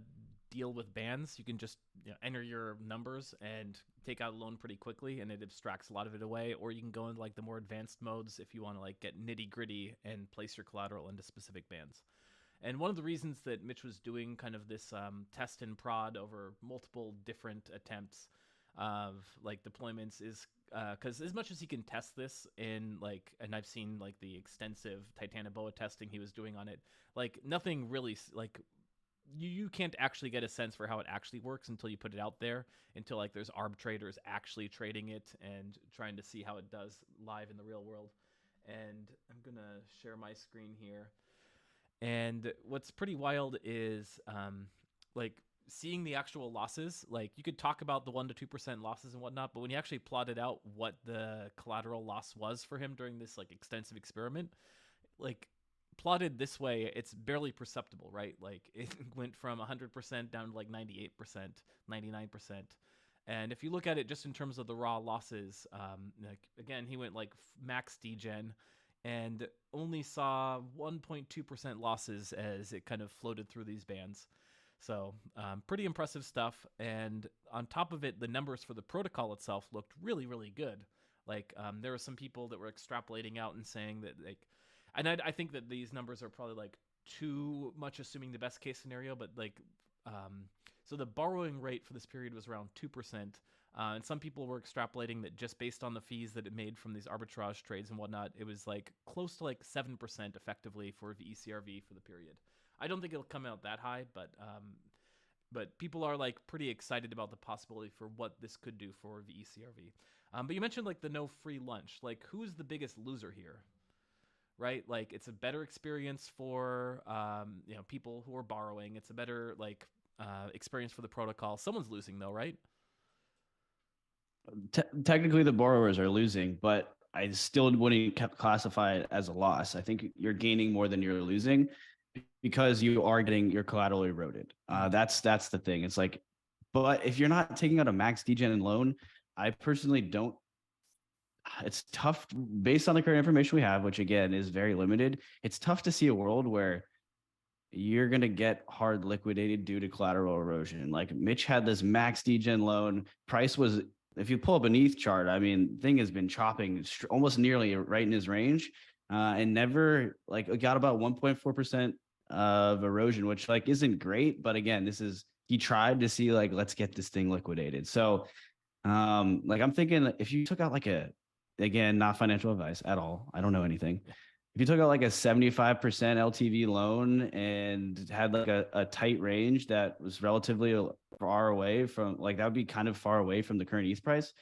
deal with bands, you can just enter your numbers and take out a loan pretty quickly, and it abstracts a lot of it away. Or you can go into like the more advanced modes if you want to like get nitty gritty and place your collateral into specific bands. And one of the reasons that Mitch was doing kind of this test and prod over multiple different attempts of like deployments is because as much as he can test this in like, and I've seen like the extensive Titanoboa testing he was doing on it, like nothing really like you can't actually get a sense for how it actually works until you put it out there, until like there's arb traders actually trading it and trying to see how it does live in the real world. And I'm gonna share my screen here. And what's pretty wild is like seeing the actual losses. Like you could talk about the 1% to 2% losses and whatnot, but when you actually plotted out what the collateral loss was for him during this like extensive experiment, like plotted this way, it's barely perceptible, right? Like it went from 100% down to like 98%, 99%. And if you look at it just in terms of the raw losses, like again, he went like max degen and only saw 1.2% losses as it kind of floated through these bands. So pretty impressive stuff. And on top of it, the numbers for the protocol itself looked really, really good. Like there were some people that were extrapolating out and saying that like, and I think that these numbers are probably like too much assuming the best case scenario, but like, so the borrowing rate for this period was around 2%. And some people were extrapolating that just based on the fees that it made from these arbitrage trades and whatnot, it was like close to like 7% effectively for the ECRV for the period. I don't think it'll come out that high, but but people are like pretty excited about the possibility for what this could do for the ECRV. But you mentioned like the no free lunch. Like, who's the biggest loser here? Right? Like, it's a better experience for people who are borrowing. It's a better experience for the protocol. Someone's losing though, right? Technically, the borrowers are losing, but I still wouldn't classify it as a loss. I think you're gaining more than you're losing because you are getting your collateral eroded. That's the thing. It's like, but if you're not taking out a max degen loan, I personally don't. It's tough based on the current information we have, which again is very limited. It's tough to see a world where you're going to get hard liquidated due to collateral erosion. Like Mitch had this max degen loan. Price was, if you pull up a ETH chart, I mean, thing has been chopping almost nearly right in his range, and never like got about 1.4% of erosion, which like isn't great. But again, he tried to see like, let's get this thing liquidated. So like I'm thinking if you took out like again, not financial advice at all. I don't know anything. If you took out like a 75% LTV loan and had like a tight range that was relatively far away from like that would be kind of far away from the current ETH price.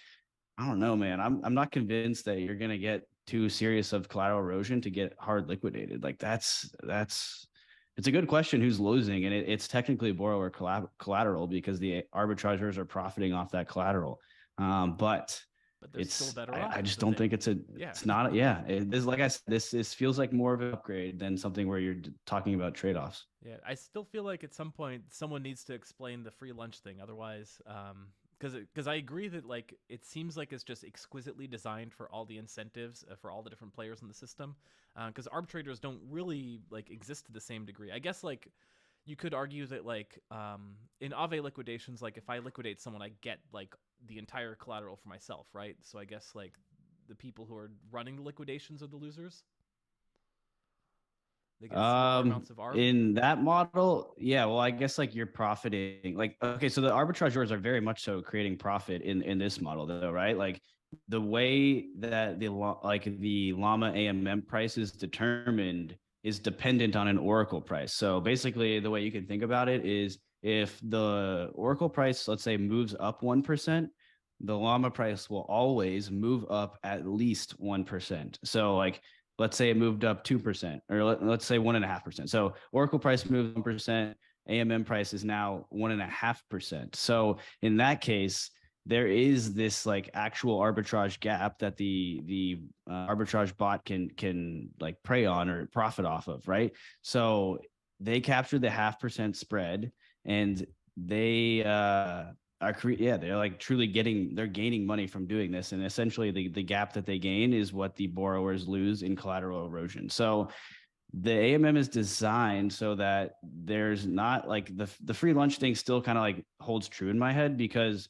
I don't know, man. I'm not convinced that you're gonna get too serious of collateral erosion to get hard liquidated. Like that's it's a good question who's losing, and it's technically borrower collateral because the arbitrageurs are profiting off that collateral. But they're still better off. I just don't think it's not. Yeah. This, like I said, this feels like more of an upgrade than something where you're talking about trade-offs. Yeah. I still feel like at some point someone needs to explain the free lunch thing. Otherwise, because I agree that like it seems like it's just exquisitely designed for all the incentives for all the different players in the system. Because arbitrators don't really like exist to the same degree. I guess like you could argue that like in Aave liquidations, like if I liquidate someone, I get like the entire collateral for myself, right? So I guess like the people who are running the liquidations are the losers. They get smaller amounts of arb. In that model, yeah, well, I guess like you're profiting. Like, okay, so the arbitrageurs are very much so creating profit in this model, though, right? Like the way that the Llama AMM price is determined is dependent on an Oracle price. So basically, the way you can think about it is if the Oracle price, let's say, moves up 1%, the Llama price will always move up at least 1%. So like let's say it moved up 2%, or let's say 1.5%. So Oracle price moved 1%, AMM price is now 1.5%. So in that case, there is this like actual arbitrage gap that the arbitrage bot can like prey on or profit off of, right? So they captured the 0.5% spread, and they they're like truly they're gaining money from doing this, and essentially the gap that they gain is what the borrowers lose in collateral erosion. So the AMM is designed so that there's not like the free lunch thing still kind of like holds true in my head, because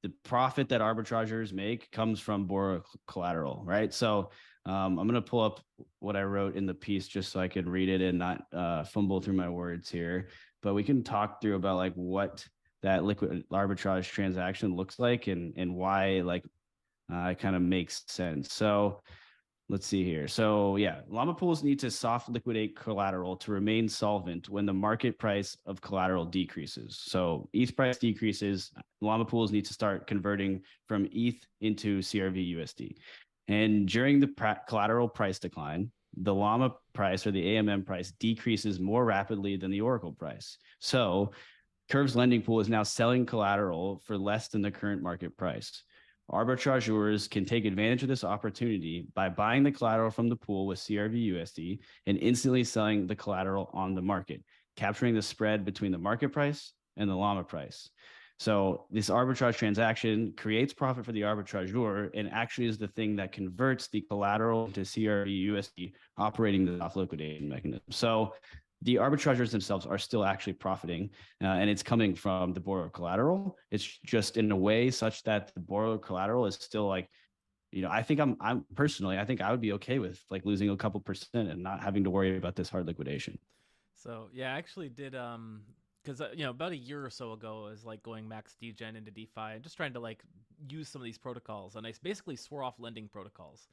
the profit that arbitrageurs make comes from borrower collateral, right? So I'm going to pull up what I wrote in the piece just so I could read it and not fumble through my words here. But we can talk through about like what that liquid arbitrage transaction looks like and why like it kind of makes sense. So let's see here. So yeah, llama pools need to soft liquidate collateral to remain solvent when the market price of collateral decreases. So ETH price decreases, llama pools need to start converting from ETH into CRV USD. And during the collateral price decline, the llama price or the AMM price decreases more rapidly than the Oracle price. So Curve's lending pool is now selling collateral for less than the current market price. Arbitrageurs can take advantage of this opportunity by buying the collateral from the pool with CRV USD and instantly selling the collateral on the market, capturing the spread between the market price and the llama price. So this arbitrage transaction creates profit for the arbitrageur and actually is the thing that converts the collateral into CRV USD, operating the soft liquidation mechanism. So the arbitrageurs themselves are still actually profiting, and it's coming from the borrower collateral. It's just in a way such that the borrower collateral is still like, I think I'm personally, I think I would be okay with like losing a couple percent and not having to worry about this hard liquidation. So yeah, I actually did because about a year or so ago, I was like going max degen into DeFi and just trying to like use some of these protocols, and I basically swore off lending protocols.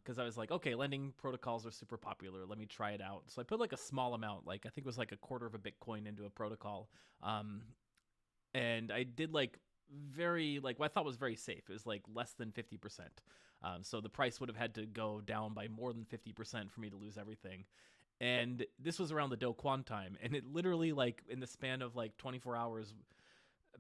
Because I was like, okay, lending protocols are super popular. Let me try it out. So I put like a small amount, like I think it was like a quarter of a Bitcoin into a protocol. Um, and I did like very like what I thought was very safe. It was like less than 50%. So the price would have had to go down by more than 50% for me to lose everything. And this was around the Do Kwon time, and it literally like in the span of like 24 hours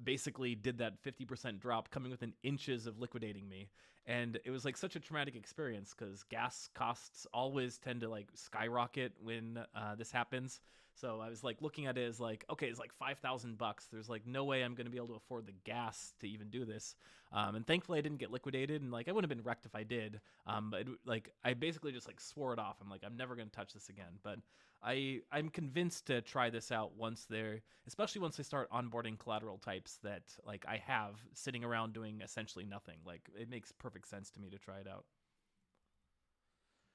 basically did that 50% drop, coming within inches of liquidating me. And it was like such a traumatic experience because gas costs always tend to like skyrocket when this happens. So I was like looking at it as like, okay, it's like $5,000. There's like no way I'm going to be able to afford the gas to even do this. And thankfully I didn't get liquidated, and like I wouldn't have been wrecked if I did. But like I basically just like swore it off. I'm like, I'm never going to touch this again. But I'm convinced to try this out once they're, especially once they start onboarding collateral types that like I have sitting around doing essentially nothing. Like it makes perfect sense to me to try it out.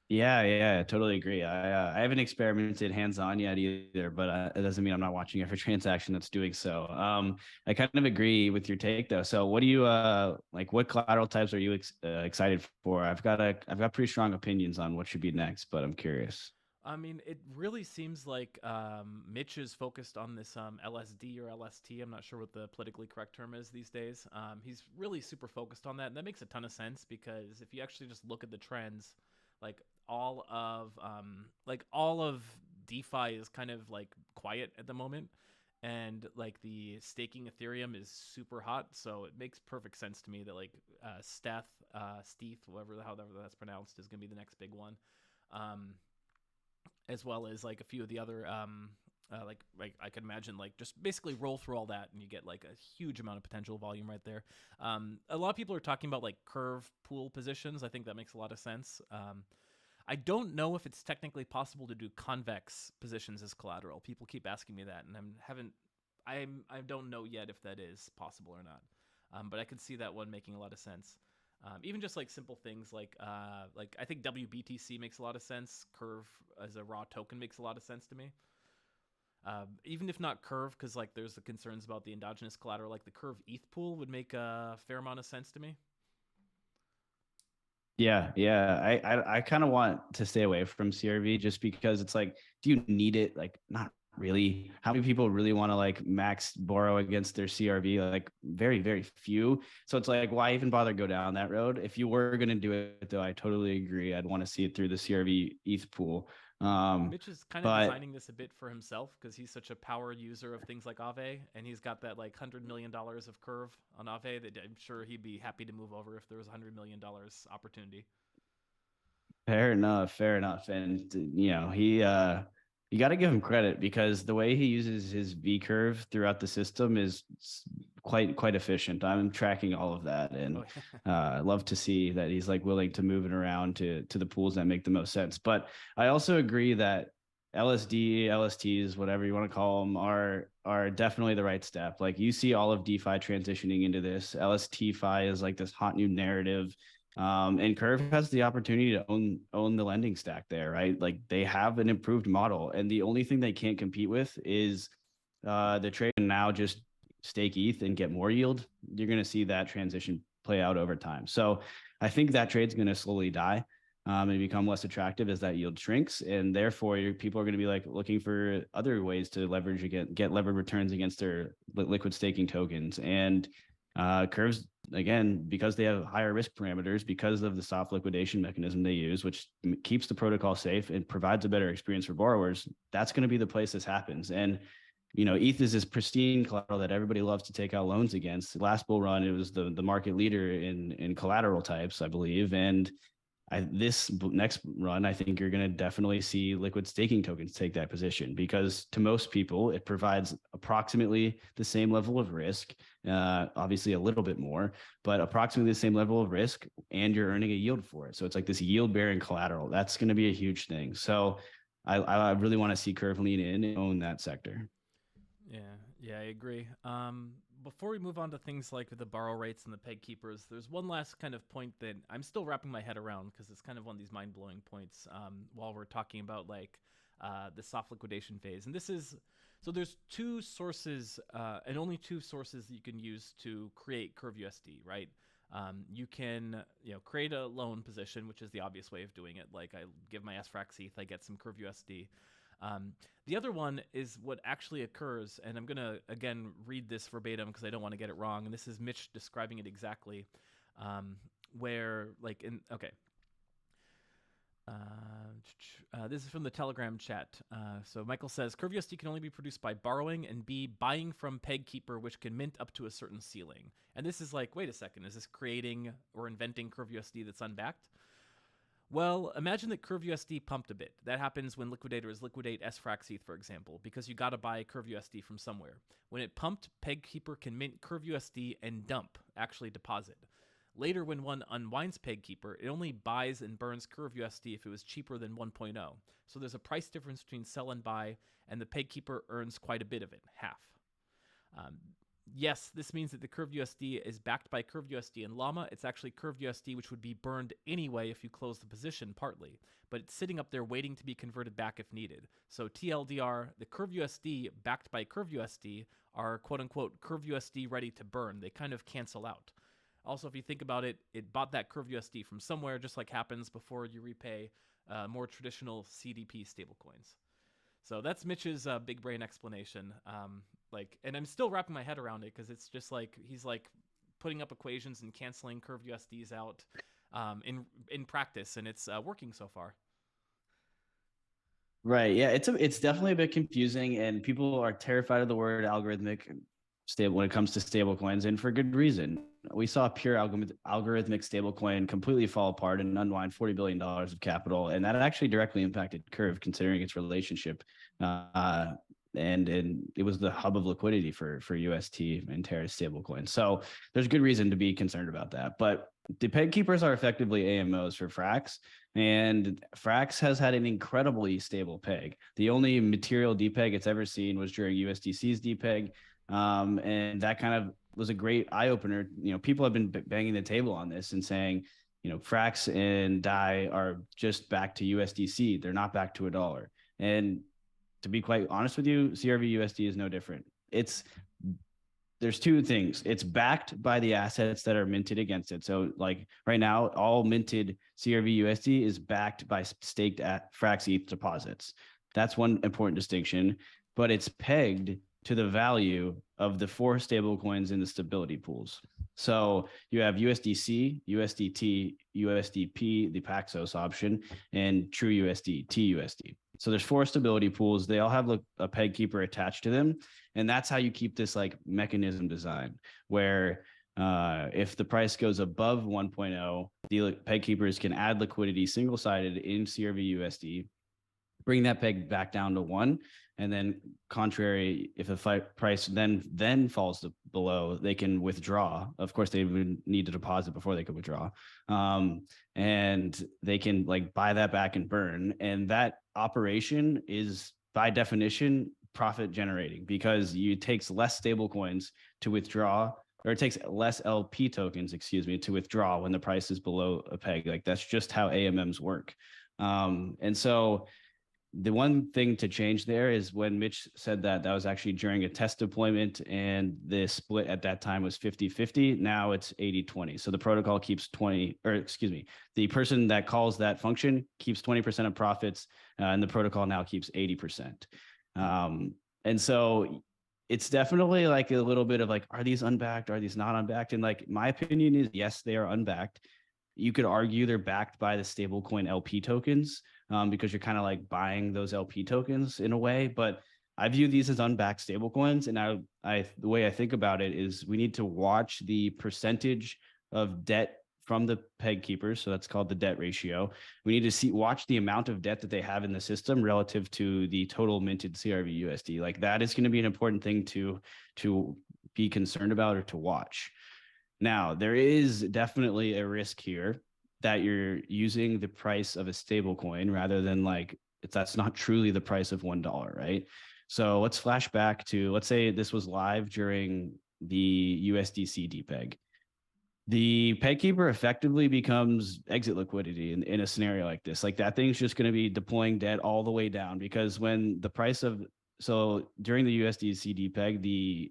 Yeah, I totally agree. I haven't experimented hands on yet either, but it doesn't mean I'm not watching every transaction that's doing so. I kind of agree with your take though. So, what do you like? What collateral types are you excited for? I've got pretty strong opinions on what should be next, but I'm curious. I mean, it really seems like Mitch is focused on this LSD or LST. I'm not sure what the politically correct term is these days. He's really super focused on that, and that makes a ton of sense because if you actually just look at the trends, like all of DeFi is kind of like quiet at the moment, and like the staking Ethereum is super hot. So it makes perfect sense to me that like Steth, however that's pronounced, is going to be the next big one. Um, as well as like a few of the other like I could imagine like just basically roll through all that and you get like a huge amount of potential volume right there. A lot of people are talking about like curve pool positions. I think that makes a lot of sense. I don't know if it's technically possible to do convex positions as collateral. People keep asking me that, and I don't know yet if that is possible or not. But I could see that one making a lot of sense. Even just like simple things like I think WBTC makes a lot of sense. Curve as a raw token makes a lot of sense to me. Even if not Curve, because like there's the concerns about the endogenous collateral, like the Curve ETH pool would make a fair amount of sense to me. Yeah. I kind of want to stay away from CRV just because it's like, do you need it? Like, not really. How many people really want to like max borrow against their CRV? Like, very, very few. So it's like, why even bother go down that road? If you were going to do it, though, I totally agree. I'd want to see it through the CRV ETH pool. Mitch is kind of But designing this a bit for himself because he's such a power user of things like Aave, and he's got that like $100 million of curve on Aave that I'm sure he'd be happy to move over if there was $100 million opportunity. fair enough. And you know, you got to give him credit because the way he uses his V curve throughout the system is quite efficient. I'm tracking all of that, Oh and yeah. I love to see that he's like willing to move it around to the pools that make the most sense. But I also agree that LSD, LSTs, whatever you want to call them, are definitely the right step. Like you see all of DeFi transitioning into this. LSTFi is like this hot new narrative. And Curve has the opportunity to own the lending stack there, right? Like they have an improved model, and the only thing they can't compete with is the trade now just stake ETH and get more yield. You're going to see that transition play out over time. So I think that trade's going to slowly die and become less attractive as that yield shrinks, and therefore people are going to be like looking for other ways to leverage again, get levered returns against their liquid staking tokens. And Curves, again, because they have higher risk parameters, because of the soft liquidation mechanism they use, which keeps the protocol safe and provides a better experience for borrowers, that's going to be the place this happens. And you know, ETH is this pristine collateral that everybody loves to take out loans against. Last bull run, it was the market leader in collateral types, I believe. And this next run, I think you're going to definitely see liquid staking tokens take that position because to most people, it provides approximately the same level of risk, obviously a little bit more, but approximately the same level of risk, and you're earning a yield for it. So it's like this yield bearing collateral. That's going to be a huge thing. So I really want to see Curve lean in and own that sector. Yeah, I agree. Before we move on to things like the borrow rates and the peg keepers, there's one last kind of point that I'm still wrapping my head around because it's kind of one of these mind blowing points while we're talking about like the soft liquidation phase. And this is so there's two sources and only two sources that you can use to create Curve USD, right? You can create a loan position, which is the obvious way of doing it. Like I give my sfrax ETH, I get some Curve USD. The other one is what actually occurs, and I'm going to, again, read this verbatim because I don't want to get it wrong. And this is Mitch describing it exactly, where, like, this is from the Telegram chat. So Michael says, Curve USD can only be produced by borrowing and B, buying from PegKeeper, which can mint up to a certain ceiling. And this is like, wait a second, is this creating or inventing Curve USD that's unbacked? Well, imagine that Curve USD pumped a bit. That happens when liquidators liquidate sfrax ETH, for example, because you got to buy Curve USD from somewhere. When it pumped, PegKeeper can mint Curve USD and dump, actually deposit. Later, when one unwinds PegKeeper, it only buys and burns Curve USD if it was cheaper than 1.0. So there's a price difference between sell and buy, and the PegKeeper earns quite a bit of it, half. Yes, this means that the Curve USD is backed by Curve USD and Llama. It's actually Curve USD, which would be burned anyway if you close the position, partly. But it's sitting up there waiting to be converted back if needed. So TLDR, the Curve USD backed by Curve USD are quote-unquote Curve USD ready to burn. They kind of cancel out. Also, if you think about it, it bought that Curve USD from somewhere, just like happens before you repay more traditional CDP stablecoins. So that's Mitch's big brain explanation. And I'm still wrapping my head around it because it's just like he's like putting up equations and canceling Curve USDs out in practice, and it's working so far. Right. Yeah. It's definitely a bit confusing, and people are terrified of the word algorithmic stable when it comes to stablecoins, and for good reason. We saw pure algorithmic stablecoin completely fall apart and unwind $40 billion of capital, and that actually directly impacted Curve, considering its relationship. And it was the hub of liquidity for UST and Terra stablecoins. So there's good reason to be concerned about that. But the peg keepers are effectively AMOs for Frax, and Frax has had an incredibly stable peg. The only material depeg it's ever seen was during USDC's depeg. And that kind of was a great eye opener. People have been banging the table on this and saying, Frax and DAI are just back to USDC. They're not back to $1. And to be quite honest with you, CRV USD is no different. There's two things. It's backed by the assets that are minted against it. So like right now, all minted CRV USD is backed by staked at Frax ETH deposits. That's one important distinction, but it's pegged to the value of the 4 stable coins in the stability pools. So you have USDC, USDT, USDP, the Paxos option, and True USD, TUSD. So there's 4 stability pools. They all have a peg keeper attached to them. And that's how you keep this like mechanism design where if the price goes above 1.0, the peg keepers can add liquidity single-sided in CRV USD, bring that peg back down to 1. And then contrary, if the price then falls below, they can withdraw. Of course, they would need to deposit before they could withdraw. And they can like buy that back and burn. And that operation is by definition profit generating because it takes less stable coins to withdraw, or it takes less LP tokens, to withdraw when the price is below a peg. Like that's just how AMMs work. And so the one thing to change there is when Mitch said that was actually during a test deployment, and the split at that time was 50-50. Now it's 80-20. So the protocol keeps the person that calls that function keeps 20% of profits, and the protocol now keeps 80%. And so it's definitely like a little bit of like, are these unbacked? Are these not unbacked? And like, my opinion is yes, they are unbacked. You could argue they're backed by the stablecoin LP tokens, because you're kind of like buying those LP tokens in a way. But I view these as unbacked stablecoins. And the way I think about it is we need to watch the percentage of debt from the peg keepers. So that's called the debt ratio. We need to watch the amount of debt that they have in the system relative to the total minted CRV USD. Like that is going to be an important thing to be concerned about or to watch. Now, there is definitely a risk here that you're using the price of a stable coin rather than that's not truly the price of $1, right? So let's flash back to, let's say this was live during the USDC depeg. The peg keeper effectively becomes exit liquidity in a scenario like this. Like that thing's just going to be deploying debt all the way down, because when the price of during the USDC depeg,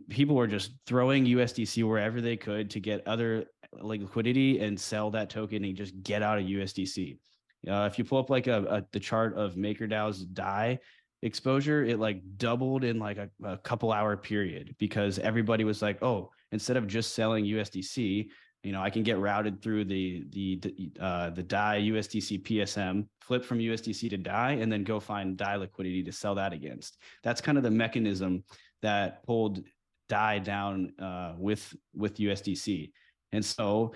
people were just throwing USDC wherever they could to get other like liquidity and sell that token and just get out of USDC. If you pull up like the chart of MakerDAO's DAI exposure, it like doubled in like a couple hour period because everybody was like, oh, instead of just selling USDC, I can get routed through the DAI USDC PSM, flip from USDC to DAI, and then go find DAI liquidity to sell that against. That's kind of the mechanism that pulled DAI down with USDC. And so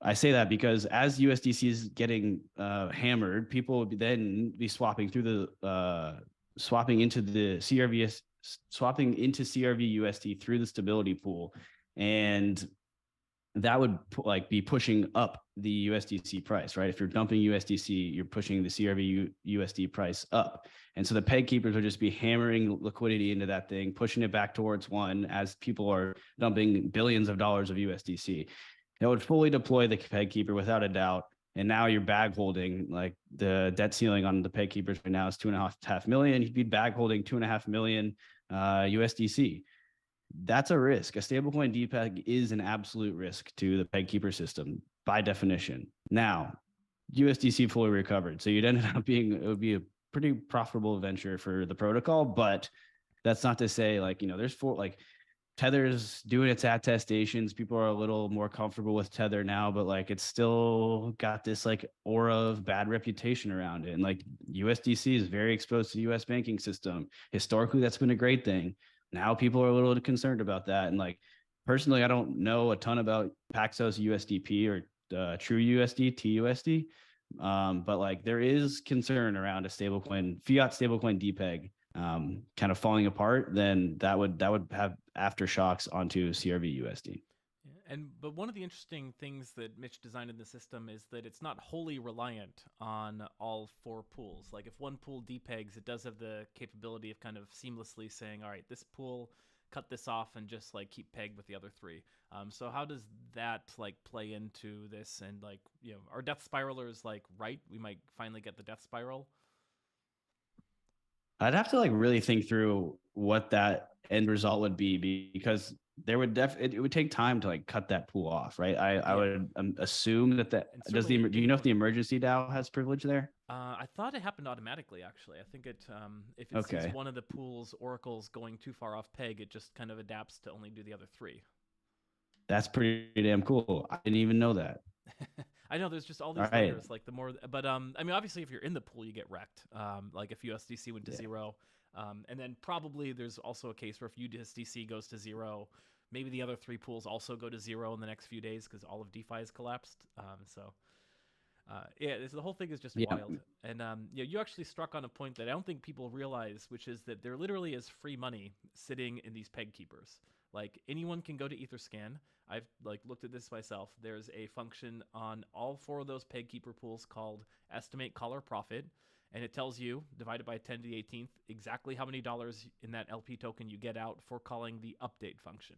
I say that because as USDC is getting hammered, people would then be swapping through the swapping into CRV USD through the stability pool, and that would like be pushing up the USDC price, right? If you're dumping USDC, you're pushing the CRV USD price up. And so the peg keepers would just be hammering liquidity into that thing, pushing it back towards one as people are dumping billions of dollars of USDC. It would fully deploy the peg keeper without a doubt. And now you're bag holding, like the debt ceiling on the peg keepers right now is $2.5 million. You'd be bag holding $2.5 million USDC. That's a risk. A stablecoin DPEG is an absolute risk to the peg keeper system by definition. Now, USDC fully recovered. So you'd end up it would be a pretty profitable venture for the protocol, but that's not to say like, there's Tether's doing its attestations. People are a little more comfortable with Tether now, but like it's still got this like aura of bad reputation around it. And like USDC is very exposed to the US banking system. Historically, that's been a great thing. Now people are a little concerned about that. And like personally, I don't know a ton about Paxos USDP or True USD, TUSD. But like there is concern around a stablecoin, fiat stablecoin DPEG kind of falling apart, then that would have aftershocks onto CRV USD. But one of the interesting things that Mitch designed in the system is that it's not wholly reliant on all four pools. Like if one pool depegs, it does have the capability of kind of seamlessly saying, all right, this pool, cut this off and just like keep pegged with the other three. So how does that like play into this? And like, our death spiralers like, right, we might finally get the death spiral. I'd have to like really think through what that end result would be because there would it would take time to like cut that pool off, right? I would assume that do you know if the emergency DAO has privilege there? I thought it happened automatically. Actually, I think if it sees one of the pool's oracles going too far off peg, it just kind of adapts to only do the other three. That's pretty damn cool. I didn't even know that. I know there's just all these layers, like the more, but I mean, obviously, if you're in the pool, you get wrecked. Like if USDC went to zero, and then probably there's also a case where if USDC goes to zero, maybe the other three pools also go to zero in the next few days because all of DeFi has collapsed. The whole thing is just wild. And you actually struck on a point that I don't think people realize, which is that there literally is free money sitting in these peg keepers. Like anyone can go to Etherscan. I've like looked at this myself. There's a function on all four of those peg keeper pools called estimate collar profit, and it tells you divided by 10 to the 18th exactly how many dollars in that LP token you get out for calling the update function.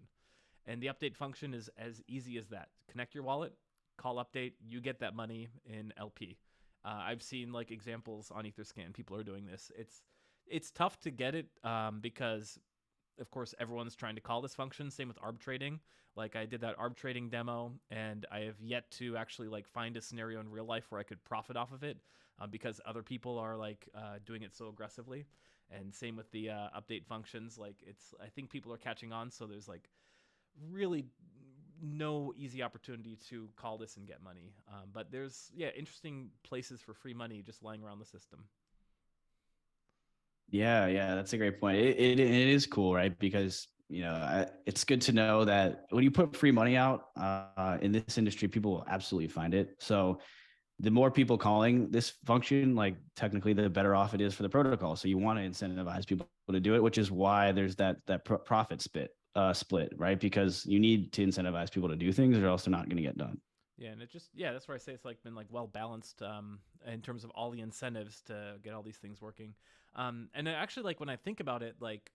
And the update function is as easy as that. Connect your wallet, call update, you get that money in LP. I've seen like examples on Etherscan. People are doing this. It's tough to get it because of course, everyone's trying to call this function. Same with arb trading. Like I did that arb trading demo, and I have yet to actually like find a scenario in real life where I could profit off of it because other people are like doing it so aggressively. And same with the update functions. Like I think people are catching on. So there's like really no easy opportunity to call this and get money. But there's interesting places for free money just lying around the system. Yeah, that's a great point. It is cool, right? Because it's good to know that when you put free money out in this industry, people will absolutely find it. So the more people calling this function, like technically, the better off it is for the protocol. So you want to incentivize people to do it, which is why there's that profit split, right? Because you need to incentivize people to do things, or else they're not going to get done. Yeah, and that's where I say it's like been like well balanced in terms of all the incentives to get all these things working. And actually, like when I think about it, like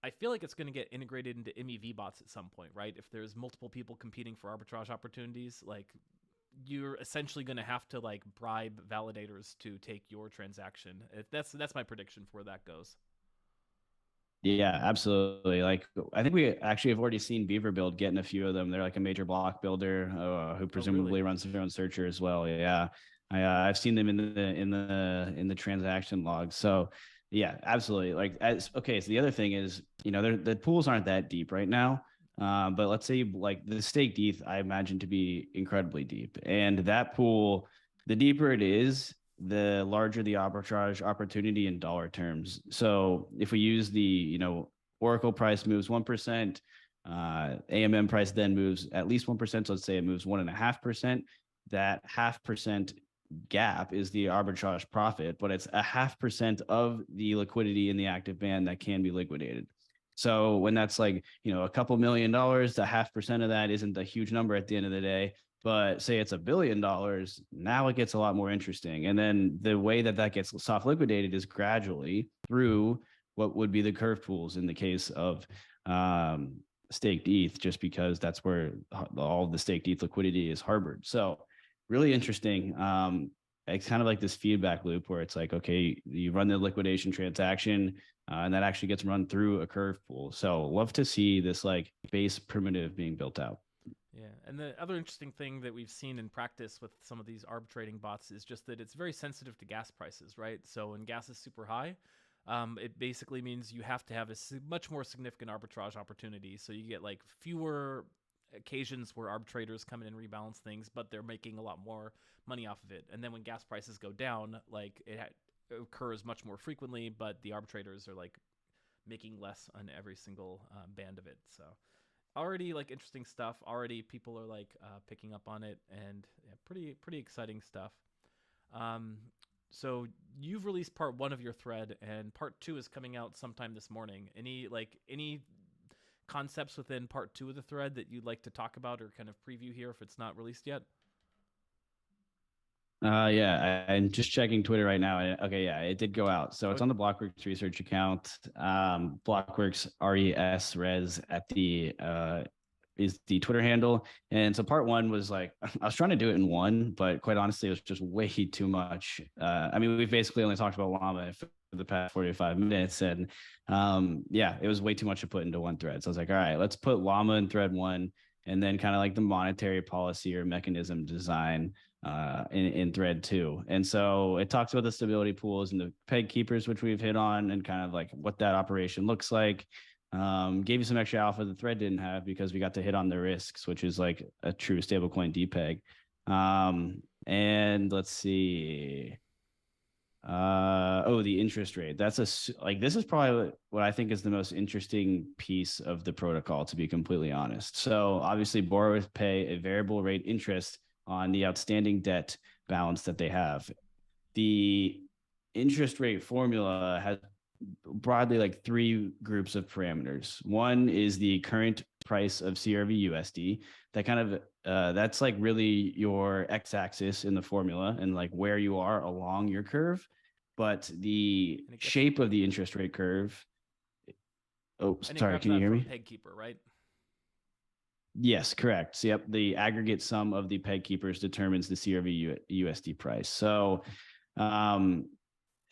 I feel like it's going to get integrated into MEV bots at some point, right? If there's multiple people competing for arbitrage opportunities, like you're essentially going to have to like bribe validators to take your transaction. That's my prediction for where that goes. Yeah, absolutely. Like, I think we actually have already seen Beaver Build getting a few of them. They're like a major block builder who Oh, really? presumably runs their own searcher as well. Yeah, I've seen them in the transaction logs. So, yeah, absolutely. Like, as okay. So the other thing is, the pools aren't that deep right now. But let's say like the staked ETH, I imagine to be incredibly deep, and that pool, the deeper it is, the larger the arbitrage opportunity in dollar terms. So if we use the, Oracle price moves 1%, AMM price then moves at least 1%. So let's say it moves 1.5%. That 0.5% gap is the arbitrage profit, but it's 0.5% of the liquidity in the active band that can be liquidated. So when that's like, a couple $1 million, the 0.5% of that isn't a huge number at the end of the day. But say it's $1 billion, now it gets a lot more interesting. And then the way that that gets soft liquidated is gradually through what would be the curve pools in the case of staked ETH, just because that's where all the staked ETH liquidity is harbored. So really interesting. It's kind of like this feedback loop where it's like, okay, you run the liquidation transaction, and that actually gets run through a curve pool. So love to see this like base primitive being built out. Yeah, and the other interesting thing that we've seen in practice with some of these arbitrating bots is just that it's very sensitive to gas prices, right? So when gas is super high, it basically means you have to have a much more significant arbitrage opportunity. So you get like fewer occasions where arbitrators come in and rebalance things, but they're making a lot more money off of it. And then when gas prices go down, like occurs much more frequently, but the arbitrators are like making less on every single band of it. So already like interesting stuff. Already people are like picking up on it, and yeah, pretty exciting stuff. Um, so you've released part one of your thread, and part two is coming out sometime this morning. Any concepts within part two of the thread that you'd like to talk about or kind of preview here if it's not released yet? Yeah, I'm just checking Twitter right now. Okay, yeah, it did go out. So Oh, it's on the Blockworks research account. Blockworks res at the is the Twitter handle. And so part one was like I was trying to do it in one, but quite honestly, it was just way too much. I mean, we've basically only talked about Llama for the past 45 minutes, and yeah, it was way too much to put into one thread. So I was like, all right, let's put Llama in thread one, and then kind of like the monetary policy or mechanism design in thread two. And so it talks about the stability pools and the peg keepers, which we've hit on, and kind of like what that operation looks like. Gave you some extra alpha the thread didn't have because we got to hit on the risks, which is like a true stablecoin dpeg. And let's see. The interest rate. That's this is probably what I think is the most interesting piece of the protocol, to be completely honest. So obviously borrowers pay a variable rate interest on the outstanding debt balance that they have. The interest rate formula has broadly like three groups of parameters. One is the current price of CRV USD. That kind of that's like really your x-axis in the formula and like where you are along your curve. But the and it gets shape of the interest rate curve. Oh, and it sorry. grabs Can you that hear from me? PegKeeper, right? Yes, correct. So, yep, the aggregate sum of the peg keepers determines the CRV USD price. So, and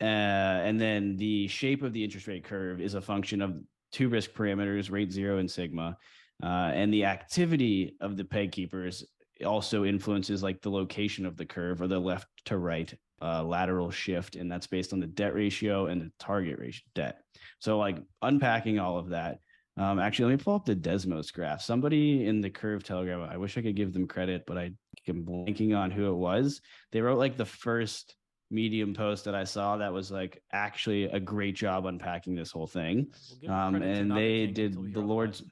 then the shape of the interest rate curve is a function of two risk parameters, rate zero and sigma. And the activity of the peg keepers also influences like the location of the curve or the left to right lateral shift. And that's based on the debt ratio and the target ratio debt. So like unpacking all of that. Actually, let me pull up the Desmos graph. Somebody in the Curve Telegram, I wish I could give them credit, but I'm blanking on who it was. They wrote like the first Medium post that I saw that was like actually a great job unpacking this whole thing. We'll give credit to And Naga they King until we did the hear otherwise. Lord's.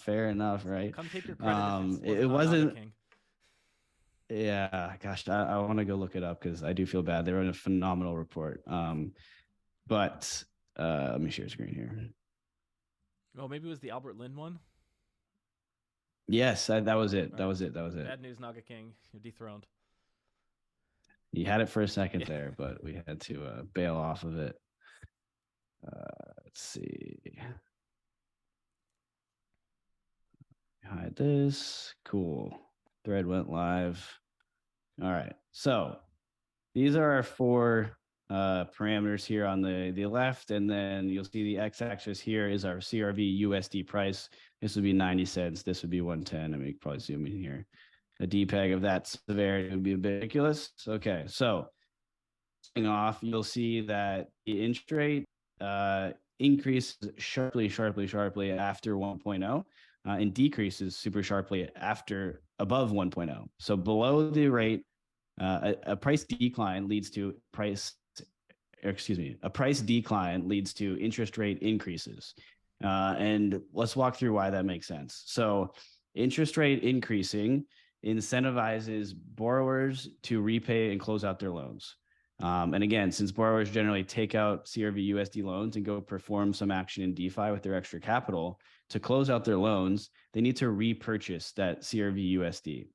Fair enough, right? Come take your credit if it was It not Naga wasn't. King. Yeah, gosh, I want to go look it up because I do feel bad. They wrote a phenomenal report. But let me share screen here. Oh, maybe it was the Albert Lin one. Yes, that was it. All That right. was it. That was it. Bad news, Naga King. You're dethroned. You had it for a second Yeah. there, but we had to bail off of it. Let's see. Hide this. Cool. Thread went live. All right. So these are our four parameters here on the left, and then you'll see the x-axis here is our CRV USD price. This would be 90 cents. This would be 110. I mean, you could probably zoom in here. A DPEG of that severity would be ridiculous. Okay, so off, you'll see that the interest rate increases sharply after 1.0 and decreases super sharply after above 1.0. So below the rate, a price decline leads to a price decline leads to interest rate increases. And let's walk through why that makes sense. So interest rate increasing incentivizes borrowers to repay and close out their loans. And again, since borrowers generally take out CRV USD loans and go perform some action in DeFi with their extra capital to close out their loans, they need to repurchase that CRV USD.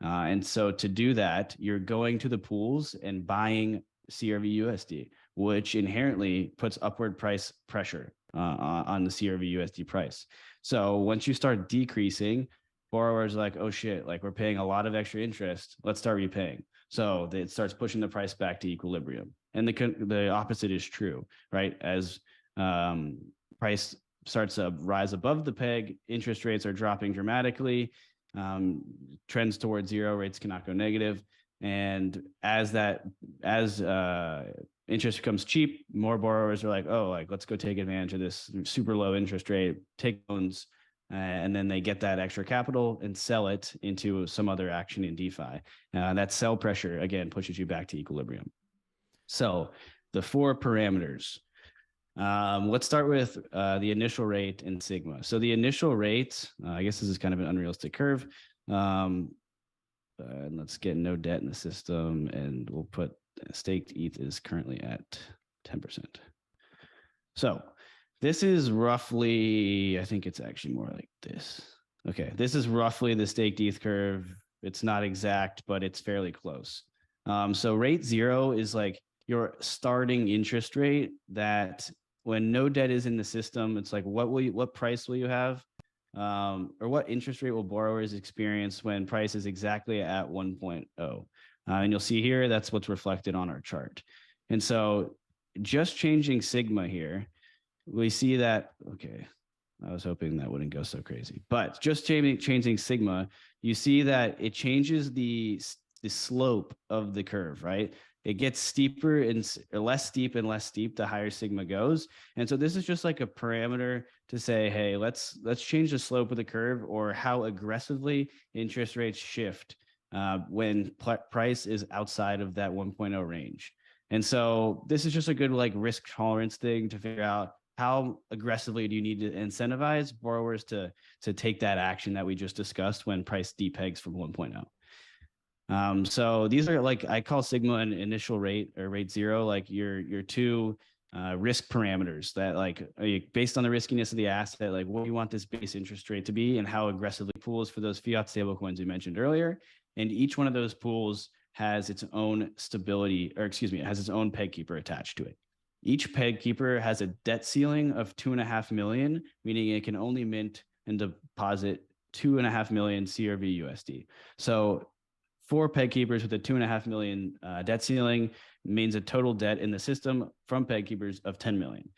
And so to do that, you're going to the pools and buying CRV USD, which inherently puts upward price pressure on the CRV USD price. So once you start decreasing, borrowers are like, oh shit, like we're paying a lot of extra interest. Let's start repaying. So it starts pushing the price back to equilibrium. And the opposite is true, right? As price starts to rise above the peg, interest rates are dropping dramatically. Trends towards zero, rates cannot go negative. And as interest becomes cheap, more borrowers are like, oh, like let's go take advantage of this super low interest rate, take loans, and then they get that extra capital and sell it into some other action in DeFi. That sell pressure, again, pushes you back to equilibrium. So the 4 parameters. Let's start with the initial rate and sigma. So the initial rate, I guess this is kind of an unrealistic curve. Let's get no debt in the system, and we'll put staked ETH is currently at 10%. So this is roughly, I think it's actually more like this. Okay, this is roughly the staked ETH curve. It's not exact, but it's fairly close. So rate 0 is like your starting interest rate that when no debt is in the system, it's like what price will you have? Or what interest rate will borrowers experience when price is exactly at 1.0? And you'll see here, that's what's reflected on our chart. And so just changing sigma here, we see that, okay, I was hoping that wouldn't go so crazy, but just changing sigma, you see that it changes the slope of the curve, right? It gets steeper and less steep the higher sigma goes. And so this is just like a parameter to say, hey, let's change the slope of the curve, or how aggressively interest rates shift when price is outside of that 1.0 range. And so this is just a good like risk tolerance thing to figure out how aggressively do you need to incentivize borrowers to take that action that we just discussed when price depegs from 1.0. So these are like, I call sigma an initial rate, or rate 0, like your 2 risk parameters that like based on the riskiness of the asset, like what do you want this base interest rate to be, and how aggressively pools for those fiat stablecoins we mentioned earlier. And each one of those pools has its own stability, or excuse me, it has its own peg keeper attached to it. Each peg keeper has a debt ceiling of 2.5 million, meaning it can only mint and deposit 2.5 million CRV USD. So 4 peg keepers with a 2.5 million debt ceiling means a total debt in the system from peg keepers of 10 million.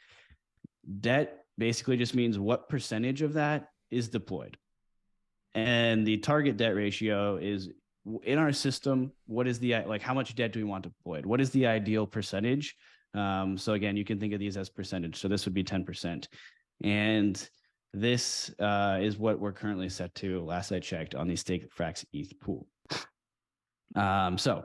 Debt basically just means what percentage of that is deployed. And the target debt ratio is in our system. What is the, like, how much debt do we want deployed? What is the ideal percentage? So again, you can think of these as percentage. So this would be 10%. And this is what we're currently set to, last I checked, on the StakeFrax ETH pool. So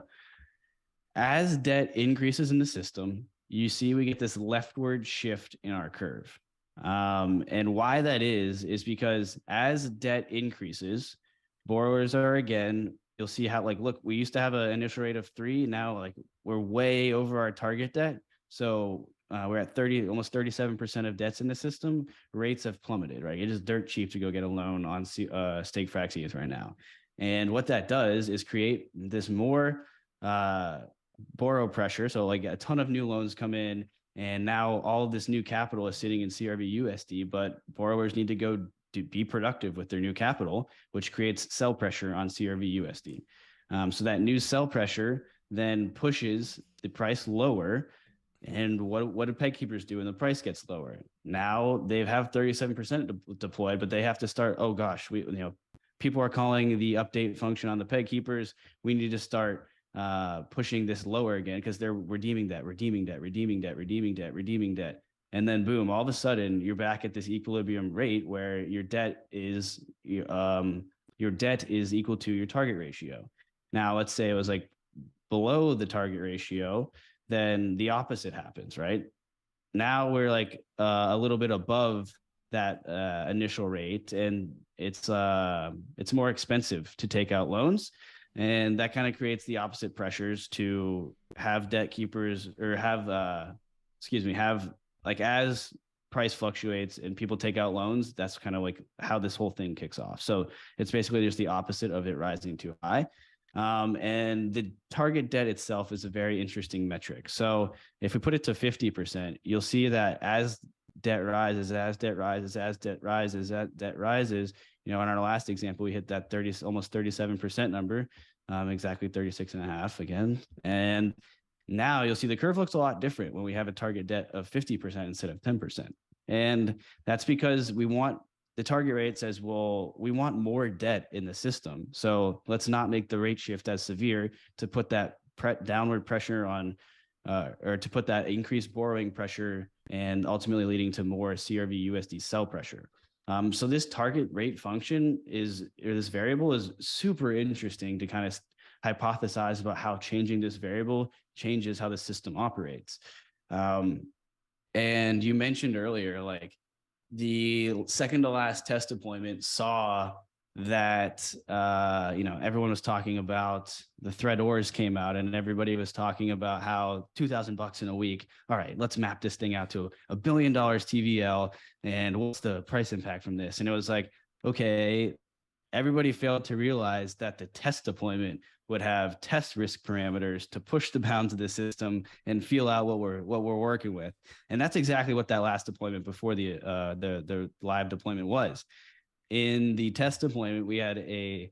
as debt increases in the system, you see we get this leftward shift in our curve. And why that is because as debt increases, borrowers are, again, you'll see how, like, look, we used to have an initial rate of 3. Now, like, we're way over our target debt. So we're at almost 37% of debts in the system. Rates have plummeted, right? It is dirt cheap to go get a loan on StakeFrax ETH right now. And what that does is create this more borrow pressure. So like a ton of new loans come in, and now all of this new capital is sitting in CRV USD, but borrowers need to go to be productive with their new capital, which creates sell pressure on CRV USD. So that new sell pressure then pushes the price lower, And what do peg keepers do when the price gets lower? Now they have 37% deployed, but they have to start. Oh gosh, people are calling the update function on the peg keepers. We need to start pushing this lower again because they're redeeming debt, and then boom, all of a sudden you're back at this equilibrium rate where your debt is equal to your target ratio. Now let's say it was like below the target ratio, then the opposite happens, right? Now we're like a little bit above that initial rate, and it's more expensive to take out loans, and that kind of creates the opposite pressures to have debt keepers or have like as price fluctuates and people take out loans, that's kind of like how this whole thing kicks off. So it's basically just the opposite of it rising too high. And the target debt itself is a very interesting metric. So if we put it to 50%, you'll see that as debt rises, in our last example, we hit that almost 37% number, exactly 36.5 again. And now you'll see the curve looks a lot different when we have a target debt of 50% instead of 10%. And that's because the target rate says, well, we want more debt in the system. So let's not make the rate shift as severe to put that downward pressure on, or to put that increased borrowing pressure and ultimately leading to more CRV USD sell pressure. So this target rate function this variable is super interesting to kind of hypothesize about how changing this variable changes how the system operates. And you mentioned earlier, like, the second to last test deployment saw that everyone was talking about the thread ors came out, and everybody was talking about how $2,000 in a week. All right, let's map this thing out to $1 billion TVL, and what's the price impact from this? And it was like, okay, everybody failed to realize that the test deployment would have test risk parameters to push the bounds of the system and feel out what we're working with. And that's exactly what that last deployment before the live deployment was. In the test deployment, we had a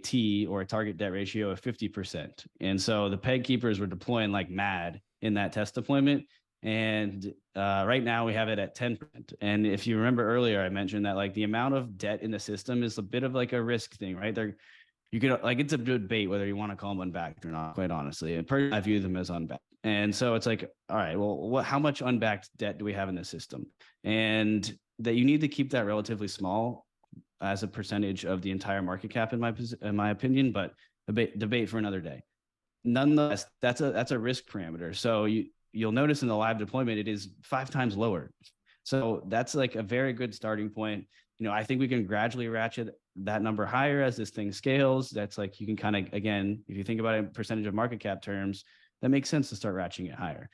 T, or a target debt ratio, of 50%. And so the peg keepers were deploying like mad in that test deployment. And right now we have it at 10%. And if you remember earlier, I mentioned that like the amount of debt in the system is a bit of like a risk thing, right? You could, like, it's a debate whether you want to call them unbacked or not, quite honestly. And personally, I view them as unbacked. And so it's like, all right, well, how much unbacked debt do we have in the system? And that you need to keep that relatively small as a percentage of the entire market cap, in my opinion, but debate for another day. Nonetheless, that's a risk parameter. So you'll notice in the live deployment, it is 5 times lower. So that's like a very good starting point. I think we can gradually ratchet that number higher as this thing scales. That's like, you can kind of, again, if you think about it in percentage of market cap terms, that makes sense to start ratcheting it higher.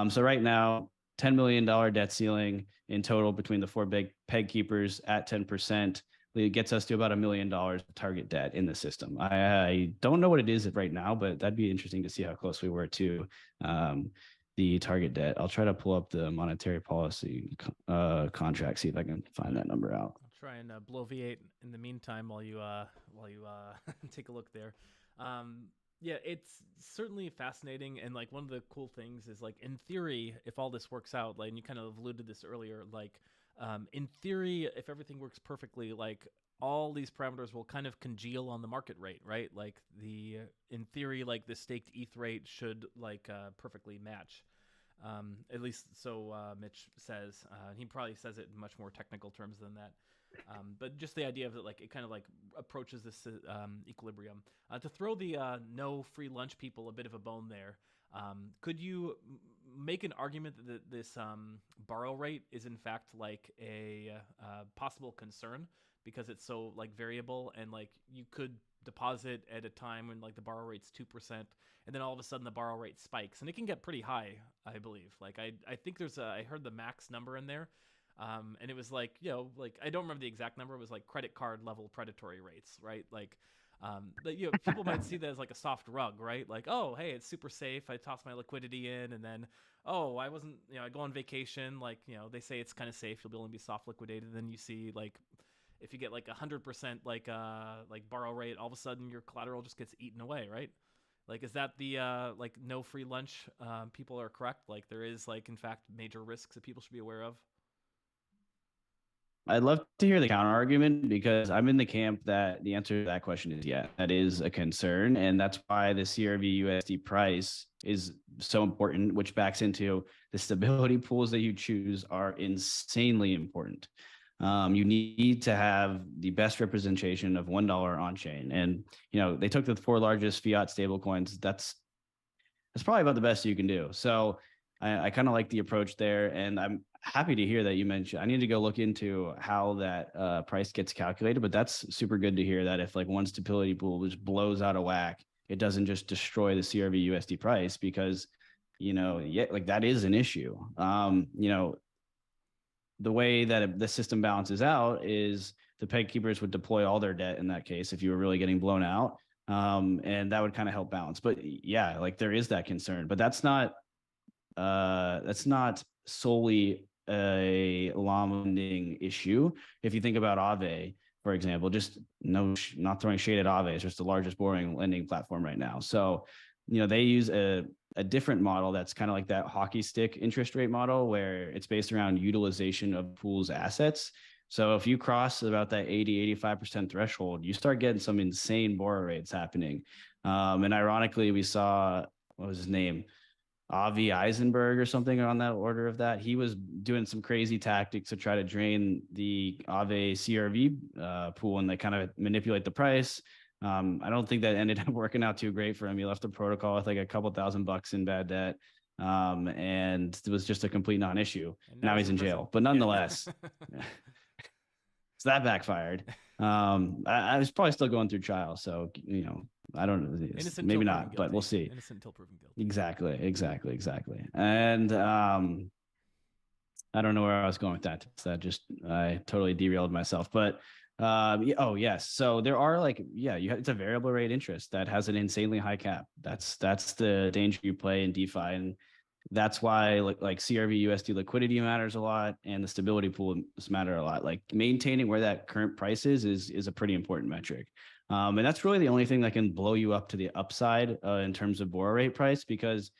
So right now, $10 million debt ceiling in total between the 4 big peg keepers at 10%. It gets us to about $1 million target debt in the system. I don't know what it is right now, but that'd be interesting to see how close we were to the target debt. I'll try to pull up the monetary policy contract, see if I can find that number out. I'll try and bloviate in the meantime while you take a look there. Yeah, it's certainly fascinating, and like one of the cool things is, like, in theory, if all this works out, like, and you kind of alluded to this earlier, like, in theory, if everything works perfectly, like, all these parameters will kind of congeal on the market rate, right? Like, in theory, like, the staked ETH rate should like perfectly match. At least so Mitch says. He probably says it in much more technical terms than that. But just the idea of it, like, it kind of like approaches this equilibrium. To throw the no free lunch people a bit of a bone there, could you make an argument that this borrow rate is in fact like a possible concern because it's so like variable, and like you could deposit at a time when like the borrow rate's 2%, and then all of a sudden the borrow rate spikes, and it can get pretty high, I believe. Like I think I heard the max number in there. And it was like, like, I don't remember the exact number. It was like credit card level predatory rates, right? Like, people might see that as like a soft rug, right? Like, oh, hey, it's super safe. I toss my liquidity in, and then, oh, I wasn't, I go on vacation. Like, they say it's kind of safe. You'll be able to be soft liquidated. And then you see, like, if you get like 100% like borrow rate, all of a sudden your collateral just gets eaten away, right? Like, is that the like no free lunch? People are correct. Like, there is like in fact major risks that people should be aware of. I'd love to hear the counter argument because I'm in the camp that the answer to that question is yeah, that is a concern. And that's why the CRV USD price is so important, which backs into the stability pools that you choose are insanely important. You need to have the best representation of $1 on chain. And, they took the four largest fiat stablecoins. That's probably about the best you can do. So I kind of like the approach there, and I'm happy to hear that you mentioned. I need to go look into how that price gets calculated, but that's super good to hear that if like one stability pool just blows out of whack, it doesn't just destroy the CRV USD price because yeah, like that is an issue. The way that the system balances out is the peg keepers would deploy all their debt in that case if you were really getting blown out. And that would kind of help balance. But yeah, like there is that concern, but that's not solely a lending issue. If you think about Aave, for example, just not throwing shade at Aave, it's just the largest borrowing lending platform right now. So, they use a different model that's kind of like that hockey stick interest rate model where it's based around utilization of pools assets. So if you cross about that 80-85% threshold, you start getting some insane borrow rates happening. And ironically, we saw, what was his name? Avi Eisenberg or something on that order of that. He was doing some crazy tactics to try to drain the Aave CRV pool and they kind of manipulate the price. I don't think that ended up working out too great for him. He left the protocol with like a couple $1,000 in bad debt. And it was just a complete non-issue. And now he's in jail, but nonetheless, yeah. So that backfired. I was probably still going through trial. So, I don't know. Maybe not, but we'll see. Innocent until proven guilty. Exactly. And I don't know where I was going with that. I totally derailed myself. But oh yes. So there are it's a variable rate interest that has an insanely high cap. That's the danger you play in DeFi, and that's why like CRV USD liquidity matters a lot, and the stability pools matter a lot. Like maintaining where that current price is a pretty important metric. And that's really the only thing that can blow you up to the upside in terms of borrow rate price, because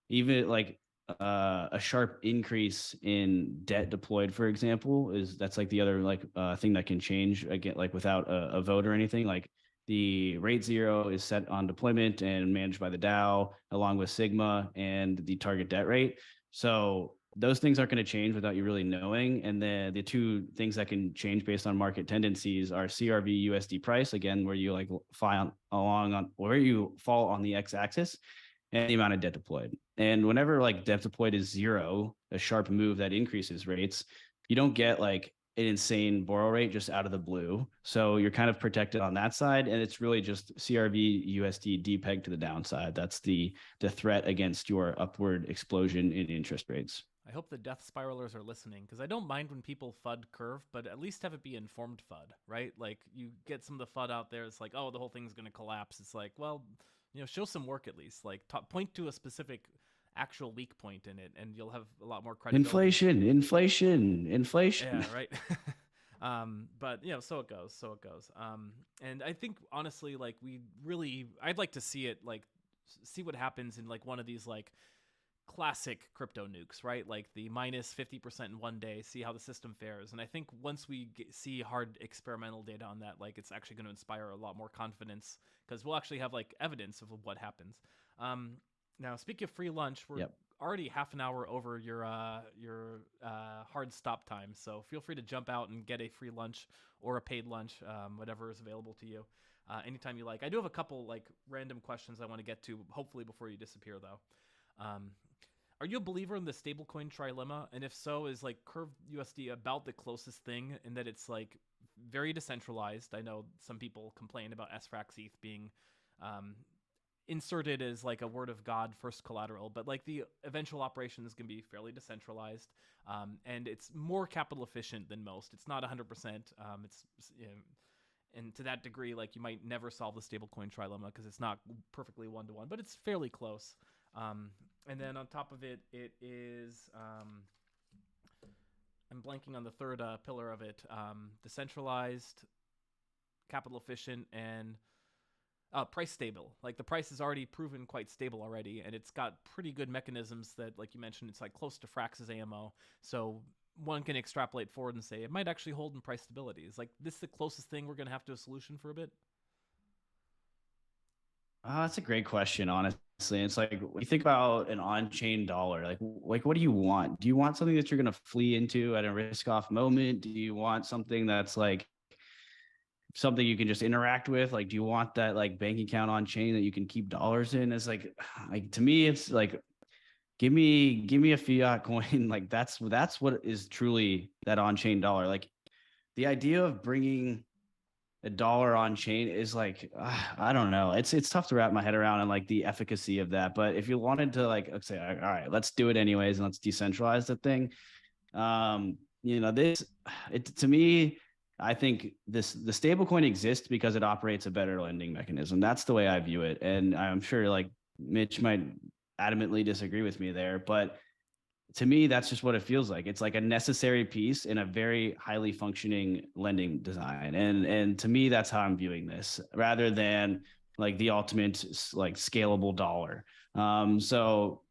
even like a sharp increase in debt deployed, for example, that's like the other thing that can change again, like without a vote or anything. Like the rate zero is set on deployment and managed by the DAO along with Sigma and the target debt rate. So those things aren't going to change without you really knowing. And then the two things that can change based on market tendencies are CRV USD price, again, where you like fall on the x-axis, and the amount of debt deployed. And whenever like debt deployed is zero, a sharp move that increases rates, you don't get like an insane borrow rate just out of the blue. So you're kind of protected on that side. And it's really just CRV USD depeg to the downside. That's the threat against your upward explosion in interest rates. I hope the death spiralers are listening, because I don't mind when people FUD Curve, but at least have it be informed FUD, right? Like you get some of the FUD out there. It's like, oh, the whole thing's going to collapse. It's like, well, show some work at least. Like point to a specific actual weak point in it, and you'll have a lot more credibility. Inflation. Yeah, right. But so it goes. And I think honestly, like I'd like to see it, like see what happens in like one of these like classic crypto nukes, right? Like the minus 50% in one day, see how the system fares. And I think once we see hard experimental data on that, like it's actually going to inspire a lot more confidence, because we'll actually have like evidence of what happens. Now, speaking of free lunch, we're already half an hour over your hard stop time. So feel free to jump out and get a free lunch or a paid lunch, whatever is available to you, anytime you like. I do have a couple like random questions I want to get to, hopefully before you disappear though. Are you a believer in the stablecoin trilemma? And if so, is like Curve USD about the closest thing in that it's like very decentralized? I know some people complain about SFRAX ETH being inserted as like a word of God first collateral, but like the eventual operation is going to be fairly decentralized, and it's more capital efficient than most. It's not 100%. And to that degree, like you might never solve the stablecoin trilemma because it's not perfectly one-to-one, but it's fairly close. And then on top of it, it is, I'm blanking on the third pillar of it, decentralized, capital efficient, and Price stable. Like the price is already proven quite stable already, and it's got pretty good mechanisms that, like you mentioned, it's like close to Frax's AMO. So one can extrapolate forward and say it might actually hold in price stability. Is like this the closest thing we're gonna have to a solution for a bit? That's a great question, honestly. It's like when you think about an on-chain dollar, like what do you want? Do you want something that you're going to flee into at a risk-off moment? Do you want something that's like something you can just interact with? Like, do you want that like bank account on chain that you can keep dollars in? It's like to me, it's like give me a fiat coin. Like that's what is truly that on-chain dollar. Like the idea of bringing a dollar on chain is like I don't know. It's tough to wrap my head around and like the efficacy of that. But if you wanted to like say, all right, let's do it anyways and let's decentralize the thing. This it to me, I think the stablecoin exists because it operates a better lending mechanism. That's the way I view it. And I'm sure like Mitch might adamantly disagree with me there, but to me, that's just what it feels like. It's like a necessary piece in a very highly functioning lending design. And to me, that's how I'm viewing this rather than like the ultimate like scalable dollar. So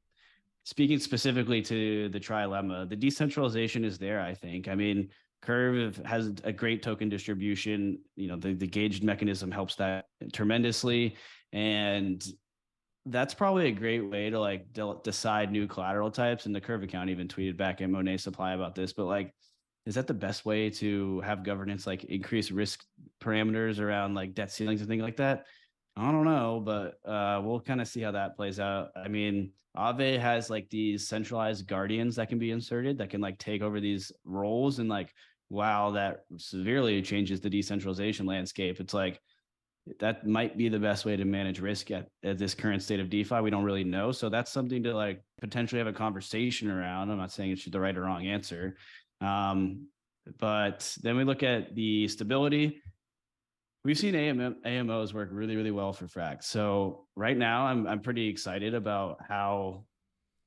speaking specifically to the trilemma, the decentralization is there, I think. I mean, Curve has a great token distribution. The gauged mechanism helps that tremendously. And that's probably a great way to like decide new collateral types. And the Curve account even tweeted back at Monet Supply about this. But like, is that the best way to have governance like increase risk parameters around like debt ceilings and things like that? I don't know, but we'll kind of see how that plays out. I mean, Aave has like these centralized guardians that can be inserted that can like take over these roles, and like, wow, that severely changes the decentralization landscape. It's like that might be the best way to manage risk at this current state of DeFi. We don't really know. So that's something to like potentially have a conversation around. I'm not saying it's the right or wrong answer. But then we look at the stability. We've seen AMOs work really, really well for Frax. So right now I'm pretty excited about how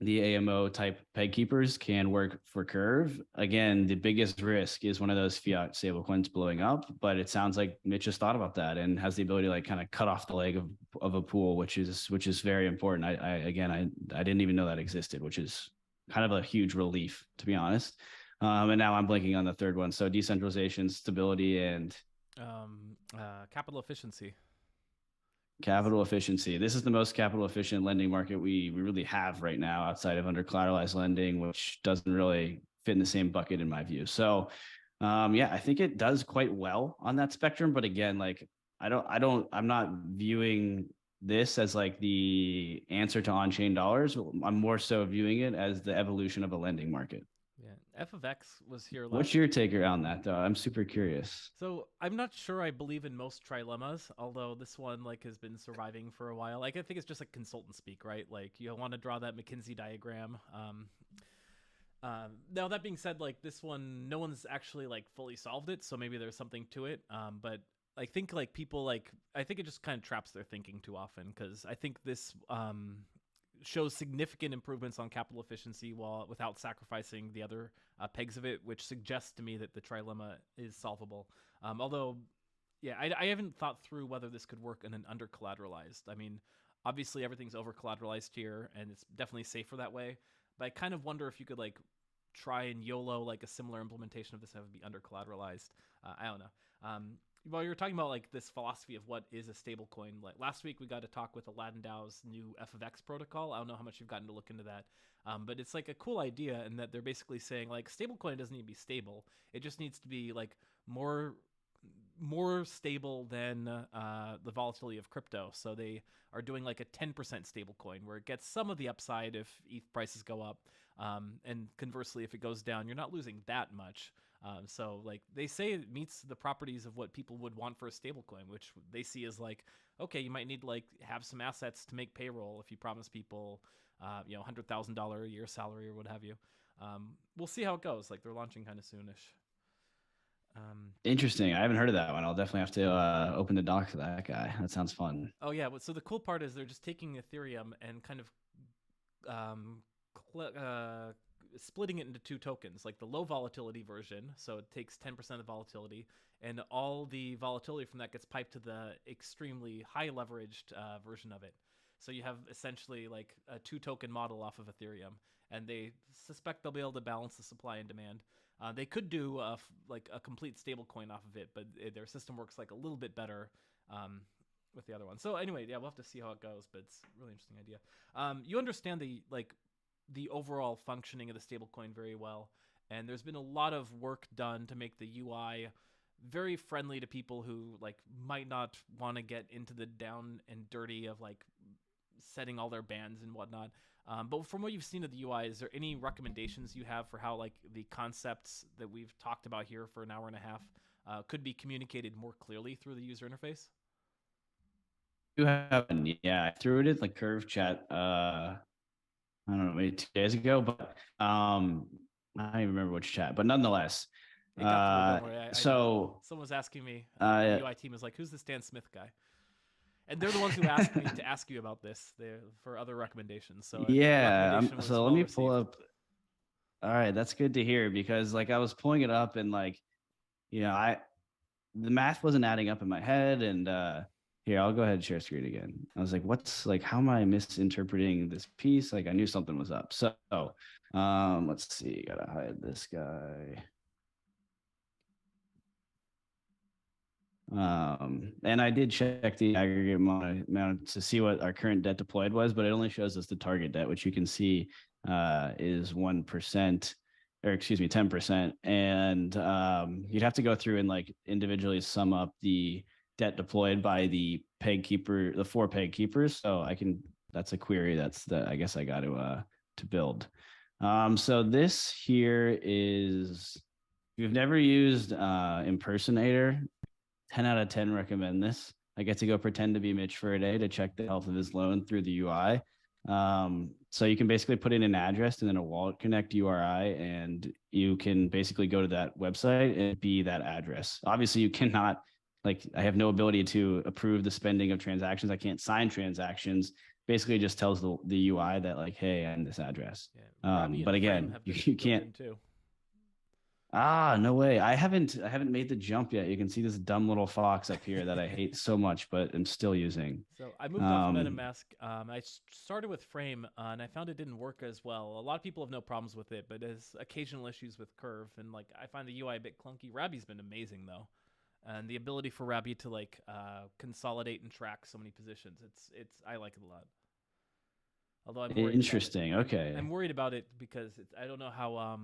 the AMO type peg keepers can work for Curve. Again, the biggest risk is one of those fiat stablecoins blowing up, but it sounds like Mitch has thought about that and has the ability to like kind of cut off the leg of a pool, which is very important. I didn't even know that existed, which is kind of a huge relief, to be honest. And now I'm blanking on the third one. So decentralization, stability, and Capital efficiency. capital efficiency. This is the most capital efficient lending market we really have right now outside of under collateralized lending, which doesn't really fit in the same bucket in my view. So yeah, I think it does quite well on that spectrum. But again, like I'm not viewing this as like the answer to on-chain dollars. I'm more so viewing it as the evolution of a lending market. Yeah, F of X was here What's last. your take around that though? I'm super curious. So I'm not sure I believe in most trilemmas, although this one like has been surviving for a while. Like I think it's just like consultant speak, right? Like you want to draw that McKinsey diagram. Now that being said, like this one, no one's actually like fully solved it, so maybe there's something to it. But I think like people like I think it just kind of traps their thinking too often because I think this shows significant improvements on capital efficiency while without sacrificing the other pegs of it, which suggests to me that the trilemma is solvable. Although, yeah, I haven't thought through whether this could work in an under collateralized. I mean, obviously everything's over collateralized here, and it's definitely safer that way. But I kind of wonder if you could like try and YOLO like a similar implementation of this have it be under collateralized. I don't know. While you were talking about like this philosophy of what is a stable coin, like last week we got to talk with Aladdin DAO's new F of X protocol. I don't know how much you've gotten to look into that, but it's like a cool idea in that they're basically saying like stablecoin doesn't need to be stable. It just needs to be like more stable than the volatility of crypto. So they are doing like a 10% stable coin where it gets some of the upside if ETH prices go up. And conversely, if it goes down, you're not losing that much. So like they say it meets the properties of what people would want for a stablecoin, which they see as like, okay, you might need to like have some assets to make payroll if you promise people, $100,000 a year salary or what have you. We'll see how it goes. Like they're launching kind of soonish. Interesting. I haven't heard of that one. I'll definitely have to open the doc for that guy. That sounds fun. Oh yeah, so the cool part is they're just taking Ethereum and kind of um, cl- uh, splitting it into two tokens, like the low volatility version, so it takes 10% of the volatility, and all the volatility from that gets piped to the extremely high leveraged version of it. So you have essentially like a 2 token model off of Ethereum, and they suspect they'll be able to balance the supply and demand. They could do like a complete stablecoin off of it, but their system works like a little bit better with the other one. So anyway, yeah, we'll have to see how it goes, but it's a really interesting idea. You understand the overall functioning of the stablecoin very well, and there's been a lot of work done to make the UI very friendly to people who like might not want to get into the down and dirty of like setting all their bands and whatnot. But from what you've seen of the UI, is there any recommendations you have for how like the concepts that we've talked about here for an hour and a half could be communicated more clearly through the user interface? You have, yeah, I threw it in the Curve chat. I don't know, maybe 2 days ago, but I don't even remember which chat, but nonetheless. It got through. Don't worry. So someone was asking me. The UI team is like, "Who's the Stan Smith guy?" And they're the ones who asked me to ask you about this for other recommendations. So yeah, so let me pull up. All right, that's good to hear, because like I was pulling it up and like, the math wasn't adding up in my head, and here, I'll go ahead and share screen again. I was like, what's like, how am I misinterpreting this piece? Like I knew something was up. So let's see, gotta hide this guy. And I did check the aggregate amount to see what our current debt deployed was, but it only shows us the target debt, which you can see is 1%, or excuse me, 10%. And you'd have to go through and like individually sum up the debt deployed by the peg keeper, the 4 peg keepers. So that's a query I guess I got to build. So this here is, if you've never used Impersonator, 10 out of 10 recommend this. I get to go pretend to be Mitch for a day to check the health of his loan through the UI. So you can basically put in an address and then a wallet connect URI, and you can basically go to that website and be that address. Obviously, you cannot, like, I have no ability to approve the spending of transactions. I can't sign transactions. Basically, it just tells the UI that like, hey, I'm this address. Yeah, but again, you can't. Too. No way. I haven't made the jump yet. You can see this dumb little fox up here that I hate so much, but I'm still using. So I moved off MetaMask. I started with Frame, and I found it didn't work as well. A lot of people have no problems with it, but there's occasional issues with Curve, and like I find the UI a bit clunky. Rabby's been amazing though, and the ability for Rabby to like consolidate and track so many positions. I like it a lot. Although I'm worried interesting. Okay, I'm worried about it because I don't know how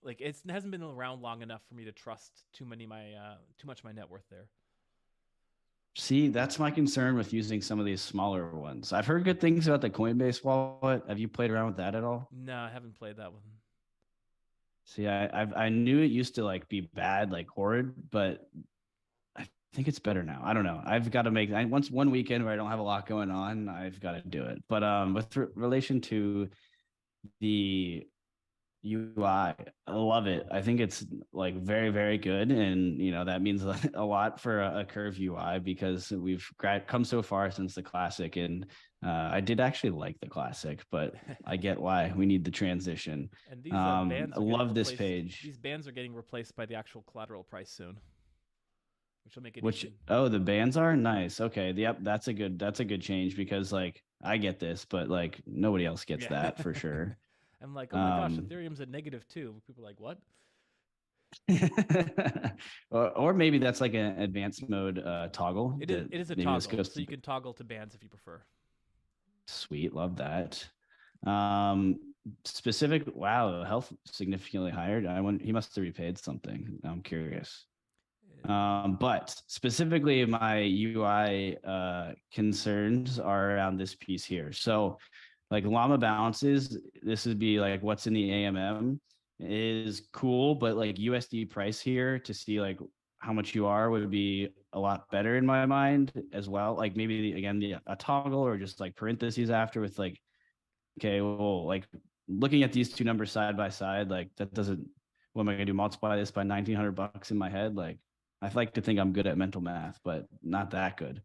like it hasn't been around long enough for me to trust too much of my net worth there. See, that's my concern with using some of these smaller ones. I've heard good things about the Coinbase wallet. Have you played around with that at all? No, I haven't played that one. See, I knew it used to like be bad, like horrid, but I think it's better now. I don't know. I've got to make once one weekend where I don't have a lot going on, I've got to do it. But with relation to the UI, I love it. I think it's like very, very good, and that means a lot for a Curve UI, because we've come so far since the classic, and I did actually like the classic, but I get why we need the transition. And these bands, I love this page. These bands are getting replaced by the actual collateral price soon, which will make it. The bands are nice. Okay, yep, that's a good change, because like I get this, but like nobody else gets that for sure. I'm like, oh my gosh, Ethereum's at -2. People are like, what? or maybe that's like an advanced mode toggle. It is a toggle, so you can toggle to bands if you prefer. Sweet, love that. Specific, wow, health significantly higher. He must have repaid something. I'm curious. But specifically, my UI concerns are around this piece here. So, like Llama balances, this would be like what's in the AMM is cool, but like USD price here to see like how much you are would be a lot better in my mind as well. Like maybe a toggle, or just like parentheses after with like, okay, well, like looking at these two numbers side by side, like that doesn't, what am I gonna do? Multiply this by $1,900 in my head? Like I like to think I'm good at mental math, but not that good.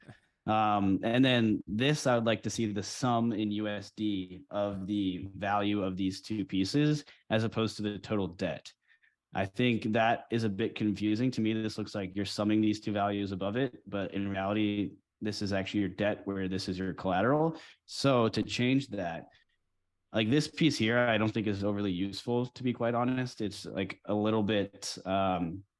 And then this, I would like to see the sum in USD of the value of these two pieces as opposed to the total debt. I think that is a bit confusing to me. This looks like you're summing these two values above it, but in reality, this is actually your debt where this is your collateral. So to change that, like this piece here, I don't think is overly useful, to be quite honest. It's like a little bit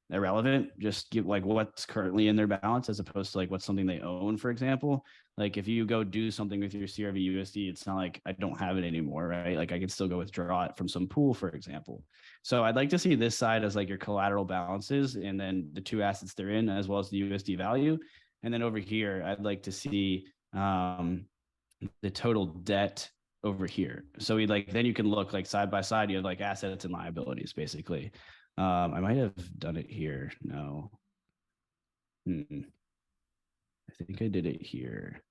irrelevant. Just give like what's currently in their balance as opposed to like what's something they own, for example. Like if you go do something with your CRV USD, it's not like I don't have it anymore, right? Like I can still go withdraw it from some pool, for example. So I'd like to see this side as like your collateral balances and then the two assets they're in, as well as the USD value. And then over here, I'd like to see the total debt over here. So we like, then you can look like side by side, you have like assets and liabilities basically. I might have done it here. No. I think I did it here.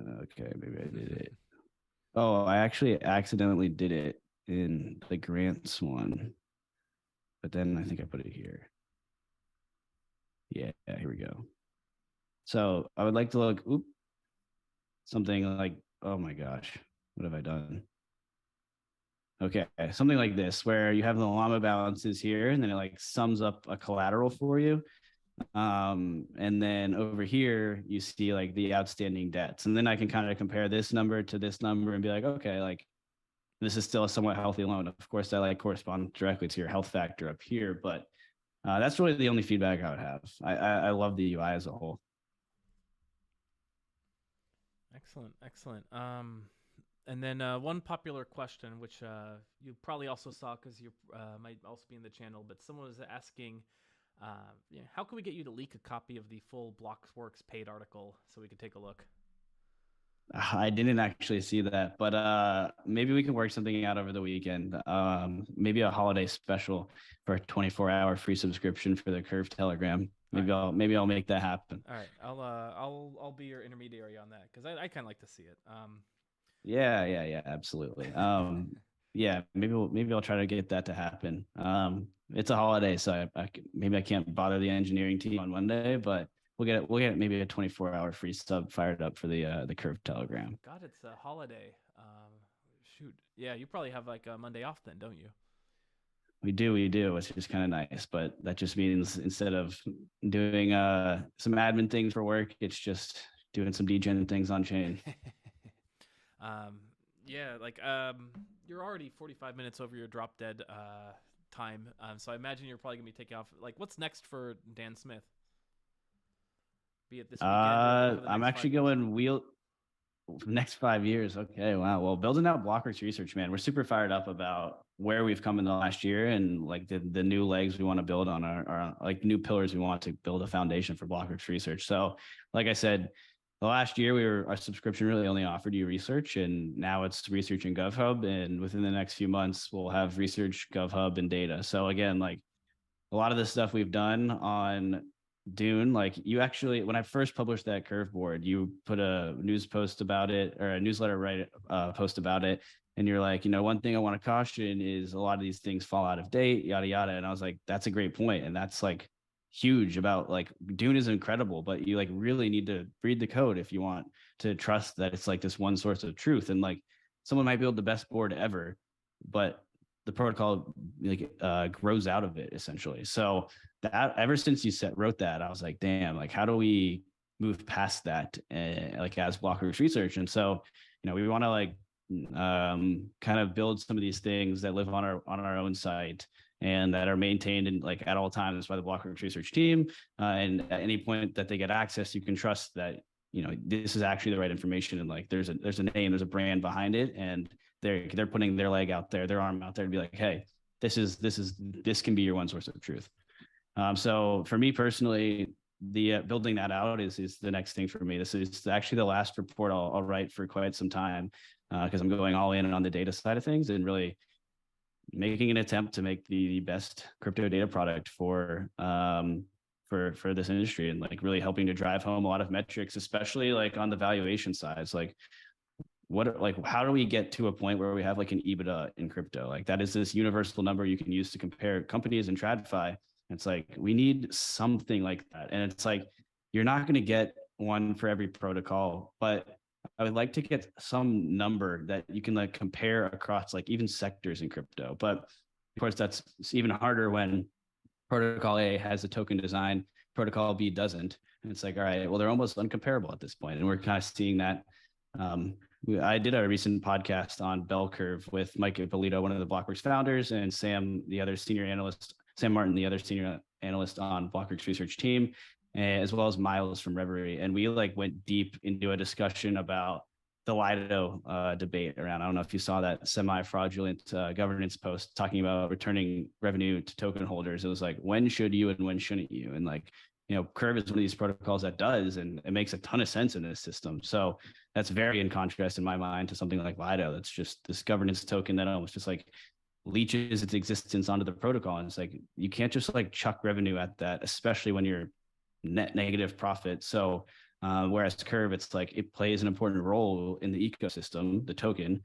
Okay, maybe I did it. Oh, I actually accidentally did it in the grants one, but then I think I put it here. Yeah, here we go. So I would like to look, something like, oh my gosh, what have I done? Okay, something like this, where you have the llama balances here, and then it like sums up a collateral for you. And then over here, you see like the outstanding debts. And then I can kind of compare this number to this number and be like, okay, like this is still a somewhat healthy loan. Of course, that like corresponds directly to your health factor up here, but that's really the only feedback I would have. I love the UI as a whole. Excellent, excellent. And then one popular question, which you probably also saw because you might also be in the channel, but someone was asking, how can we get you to leak a copy of the full Blockworks paid article so we could take a look? I didn't actually see that, but maybe we can work something out over the weekend. Maybe a holiday special for a 24-hour free subscription for the Curve Telegram. Maybe I'll make that happen. All right, I'll be your intermediary on that because I kind of like to see it. Yeah, absolutely. Yeah, maybe I'll try to get that to happen. It's a holiday, so maybe I can't bother the engineering team on Monday, but we'll get maybe a 24-hour free sub fired up for the Curve Telegram. God, it's a holiday. Shoot, yeah, you probably have like a Monday off then, don't you? We do. It's just kind of nice, but that just means instead of doing some admin things for work, it's just doing some degen things on chain. Yeah, like you're already 45 minutes over your drop dead time, so I imagine you're probably gonna be taking off. Like, what's next for Dan Smith? Be it this weekend or I'm actually going next 5 years. Okay, wow. Well, building out Blockworks research, man, we're super fired up about where we've come in the last year and like the new legs we want to build on our like new pillars we want to build a foundation for Blockworks research. So, like I said, the last year our subscription really only offered you research, and now it's research and GovHub. And within the next few months, we'll have research, GovHub, and data. So again, like a lot of the stuff we've done on Dune, like you actually, when I first published that curve board, you put a news post about it or a newsletter post about it. And you're like, one thing I want to caution is a lot of these things fall out of date, yada, yada. And I was like, that's a great point. And that's like huge about like Dune is incredible, but you like really need to read the code if you want to trust that it's like this one source of truth. And like someone might build the best board ever, but the protocol like grows out of it essentially. So that ever since you wrote that, I was like, damn, like how do we move past that like as Blockworks research? And so, we want to like kind of build some of these things that live on our own site and that are maintained and like at all times by the Blockworks research team. And at any point that they get access, you can trust that this is actually the right information and like there's a name, there's a brand behind it, and they're putting their leg out there, their arm out there to be like, hey, this can be your one source of truth. So for me personally, the building that out is the next thing for me. This is actually the last report I'll write for quite some time because I'm going all in on the data side of things and really making an attempt to make the best crypto data product for this industry and like really helping to drive home a lot of metrics, especially like on the valuation sides. Like how do we get to a point where we have like an EBITDA in crypto? Like that is this universal number you can use to compare companies and TradFi. It's like we need something like that. And it's like you're not going to get one for every protocol, but I would like to get some number that you can like compare across like even sectors in crypto. But of course, that's even harder when protocol A has a token design, protocol B doesn't. And it's like, all right, well, they're almost uncomparable at this point. And we're kind of seeing that. I did a recent podcast on Bell Curve with Mike Ippolito, one of the Blockworks founders, and Sam, the other senior analyst, Sam Martin, the other senior analyst on Blockworks research team, as well as Miles from Reverie. And we like went deep into a discussion about the Lido debate around. I don't know if you saw that semi-fraudulent governance post talking about returning revenue to token holders. It was like, when should you and when shouldn't you? And like, Curve is one of these protocols that does, and it makes a ton of sense in this system. So that's very in contrast in my mind to something like Lido. That's just this governance token that almost just like leeches its existence onto the protocol. And it's like, you can't just like chuck revenue at that, especially when you're net negative profit. So whereas Curve, it's like it plays an important role in the ecosystem, the token.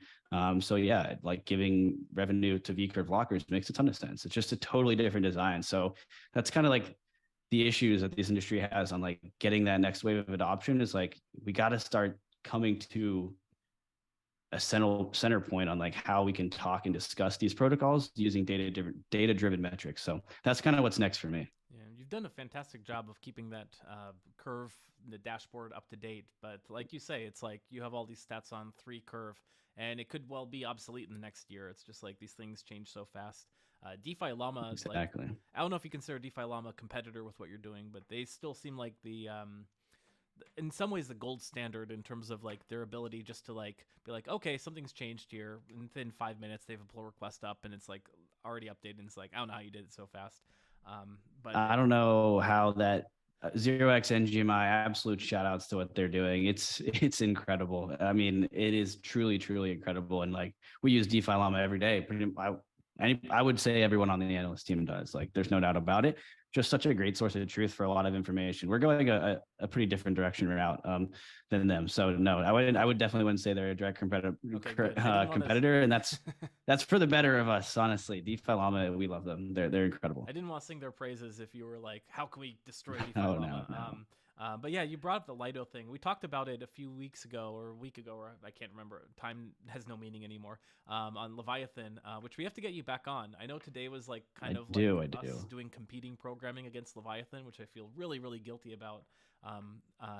So yeah, like giving revenue to vCurve lockers makes a ton of sense. It's just a totally different design. So that's kind of like the issues that this industry has on like getting that next wave of adoption is like, we got to start coming to a center point on like how we can talk and discuss these protocols using data driven metrics. So that's kind of what's next for me. Yeah, you've done a fantastic job of keeping that curve, the dashboard up to date. But like you say, it's like you have all these stats on 3Curve, and it could well be obsolete in the next year. It's just like these things change so fast. DeFi Llama, exactly. Like, I don't know if you consider DeFi Llama a competitor with what you're doing, but they still seem like in some ways the gold standard in terms of like their ability just to like be like, okay, something's changed here. Within 5 minutes, they have a pull request up, and it's like already updated. And it's like, I don't know how you did it so fast. But I don't know how that 0x NGMI, absolute shout outs to what they're doing. It's incredible. I mean, it is truly, truly incredible. And like, we use DeFi Llama every day. I would say everyone on the analyst team does. Like, there's no doubt about it. Just such a great source of truth for a lot of information. We're going a pretty different direction route than them. So no, I would definitely wouldn't say they're a direct competitor. Competitor, and that's for the better of us. Honestly, DeFi Llama, we love them. They're incredible. I didn't want to sing their praises if you were like, how can we destroy DeFi Llama? No. But yeah, you brought up the Lido thing. We talked about it a few weeks ago or a week ago, or I can't remember. Time has no meaning anymore. On Leviathan, which we have to get you back on. I know today was like kind of us doing competing programming against Leviathan, which I feel really, really guilty about.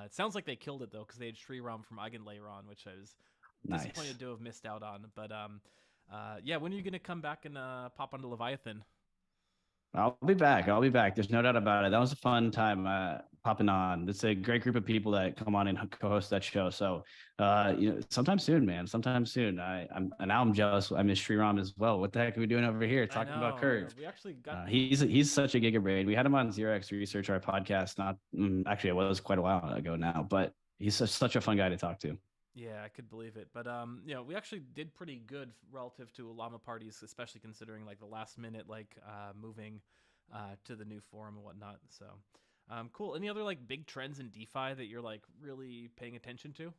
It sounds like they killed it though, because they had Shriram from Eigenlayer on, which I was disappointed to have missed out on. But yeah, when are you gonna come back and pop onto Leviathan? I'll be back. There's no doubt about it. That was a fun time popping on. It's a great group of people that come on and co-host that show. So, sometime soon, man. Sometime soon. I'm jealous. I miss Shriram as well. What the heck are we doing over here talking about Curve? We actually got. He's such a giga brain. We had him on 0x Research, our podcast. Actually, it was quite a while ago now, but he's such a fun guy to talk to. Yeah, I could believe it. But we actually did pretty good relative to Llama parties, especially considering like the last minute moving to the new forum and whatnot. So cool. Any other like big trends in DeFi that you're like really paying attention to?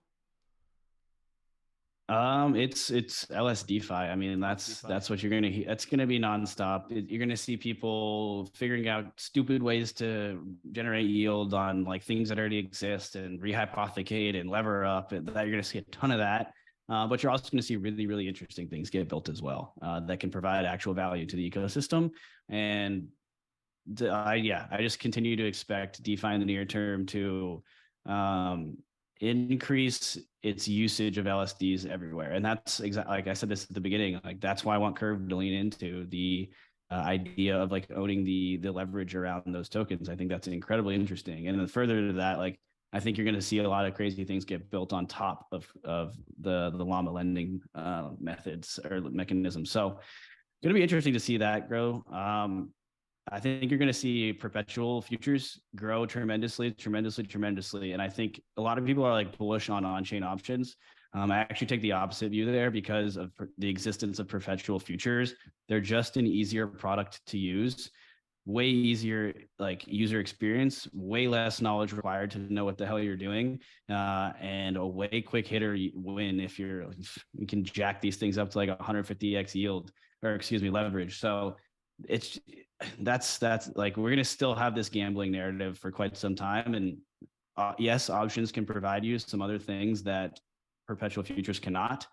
It's LS DeFi. I mean, that's what you're gonna. That's gonna be nonstop. You're gonna see people figuring out stupid ways to generate yield on like things that already exist and rehypothecate and lever up. And that you're gonna see a ton of that. But you're also gonna see really, really interesting things get built as well that can provide actual value to the ecosystem. And I just continue to expect DeFi in the near term to increase its usage of LSDs everywhere. And that's exactly, like I said this at the beginning, like that's why I want Curve to lean into the idea of like owning the leverage around those tokens. I think that's incredibly interesting. And then further to that, like I think you're going to see a lot of crazy things get built on top of the Llama lending methods or mechanisms. So it's going to be interesting to see that grow. I think you're going to see perpetual futures grow tremendously. And I think a lot of people are like bullish on on-chain options. I actually take the opposite view there because of the existence of perpetual futures. They're just an easier product to use, way easier like user experience, way less knowledge required to know what the hell you're doing, and a way quick hitter win if you can jack these things up to like 150x yield or leverage. So that's like we're going to still have this gambling narrative for quite some time. And yes, options can provide you some other things that perpetual futures cannot.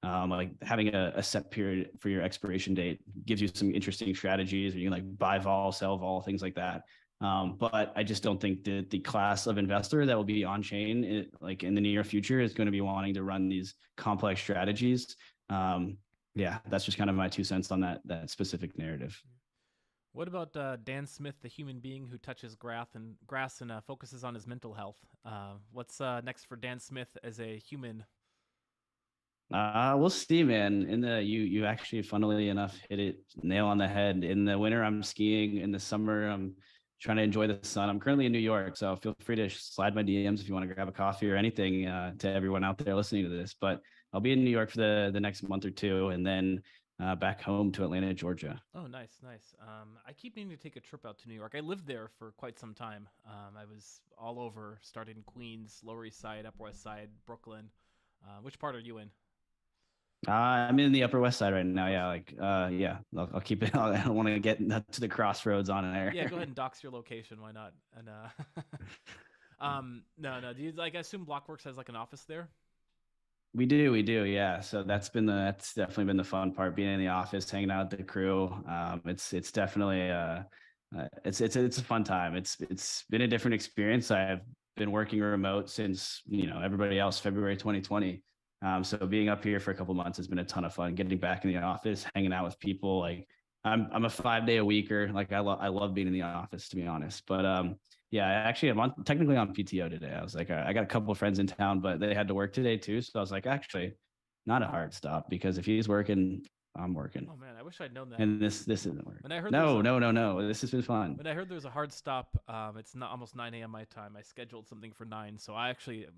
Like having a set period for your expiration date gives you some interesting strategies where you can like buy vol, sell vol, things like that. But I just don't think that the class of investor that will be on chain, like in the near future, is going to be wanting to run these complex strategies. Yeah, that's just kind of my 2 cents on that specific narrative. What about Dan Smith, the human being who touches grass and focuses on his mental health? What's next for Dan Smith as a human? We'll see, man. You actually, funnily enough, hit it nail on the head. In the winter, I'm skiing. In the summer, I'm trying to enjoy the sun. I'm currently in New York, so feel free to slide my DMs if you want to grab a coffee or anything. To everyone out there listening to this, but I'll be in New York for the next month or two, and then back home to Atlanta, Georgia. Oh, nice, nice. I keep needing to take a trip out to New York. I lived there for quite some time. I was all over, started in Queens, Lower East Side, Upper West Side, Brooklyn. Which part are you in? I'm in the Upper West Side right now. Yeah, like yeah, I'll keep it. I don't want to get to the crossroads on there. Yeah, go ahead and dox your location. Why not? And no, no. Do you like? I assume Blockworks has like an office there. We do, yeah. So that's definitely been the fun part, being in the office, hanging out with the crew. It's definitely it's a fun time. It's been a different experience. I've been working remote since everybody else February 2020. So being up here for a couple months has been a ton of fun. Getting back in the office, hanging out with people. Like I'm a 5 day a weeker. Like I love being in the office, to be honest. But yeah, actually, technically on PTO today. I was like, I got a couple of friends in town, but they had to work today too. So I was like, actually, not a hard stop, because if he's working, I'm working. Oh man, I wish I'd known that. And this isn't working. When I heard No. This has been fun. when I heard there was a hard stop, it's not almost 9 a.m. my time. I scheduled something for 9, so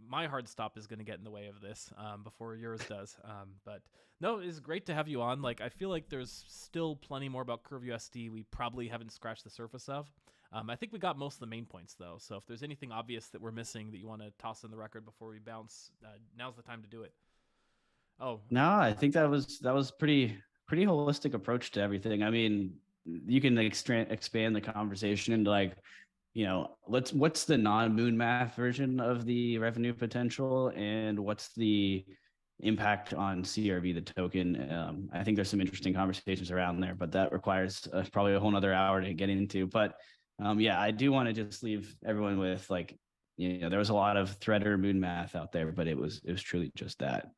my hard stop is going to get in the way of this before yours does. But no, it's great to have you on. Like I feel like there's still plenty more about Curve USD we probably haven't scratched the surface of. I think we got most of the main points though. So if there's anything obvious that we're missing that you want to toss in the record before we bounce, now's the time to do it. Oh, No, I think that was pretty holistic approach to everything. I mean, you can expand the conversation into like, what's the non-moon math version of the revenue potential, and what's the impact on CRV, the token. I think there's some interesting conversations around there, but that requires probably a whole nother hour to get into. But yeah, I do want to just leave everyone with like, there was a lot of thread or moon math out there, but it was truly just that.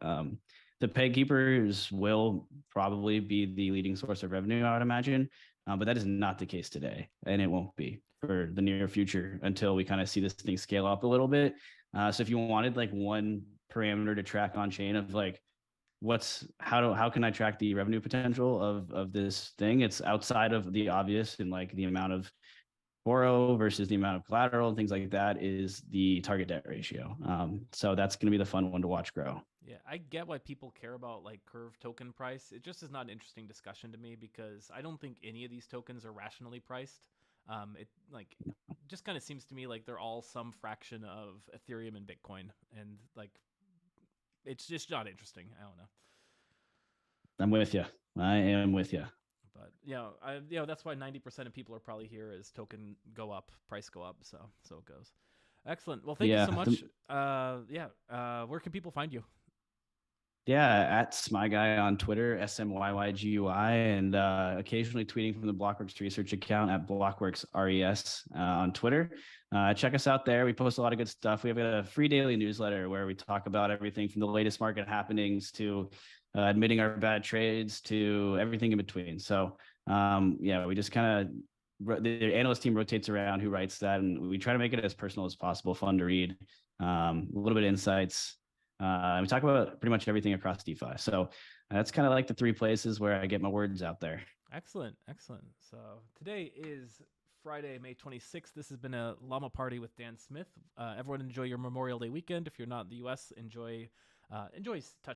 The peg keepers will probably be the leading source of revenue, I would imagine, but that is not the case today, and it won't be for the near future until we kind of see this thing scale up a little bit. So if you wanted like one parameter to track on chain of like how can I track the revenue potential of this thing, it's outside of the obvious and like the amount of borrow versus the amount of collateral and things like that, is the target debt ratio. So that's going to be the fun one to watch grow. yeah, I get why people care about like Curve token price. It just is not an interesting discussion to me because I don't think any of these tokens are rationally priced. It like just kind of seems to me like they're all some fraction of Ethereum and Bitcoin, and like it's just not interesting. I don't know. I'm with you. I am with you. But that's why 90% of people are probably here is token go up, price go up. So it goes. Excellent. Well, thank you so much. Where can people find you? Yeah, at Smyguy on Twitter, SMYYGUI, and occasionally tweeting from the Blockworks research account at Blockworks RES on Twitter. Check us out there. We post a lot of good stuff. We have a free daily newsletter where we talk about everything from the latest market happenings to admitting our bad trades to everything in between. So we just kind of, the analyst team rotates around who writes that, and we try to make it as personal as possible, fun to read, a little bit of insights. We talk about pretty much everything across DeFi. So that's kind of like the three places where I get my words out there. Excellent. Excellent. So today is Friday, May 26th. This has been a Llama Party with Dan Smith. Everyone enjoy your Memorial Day weekend. If you're not in the US, enjoy touch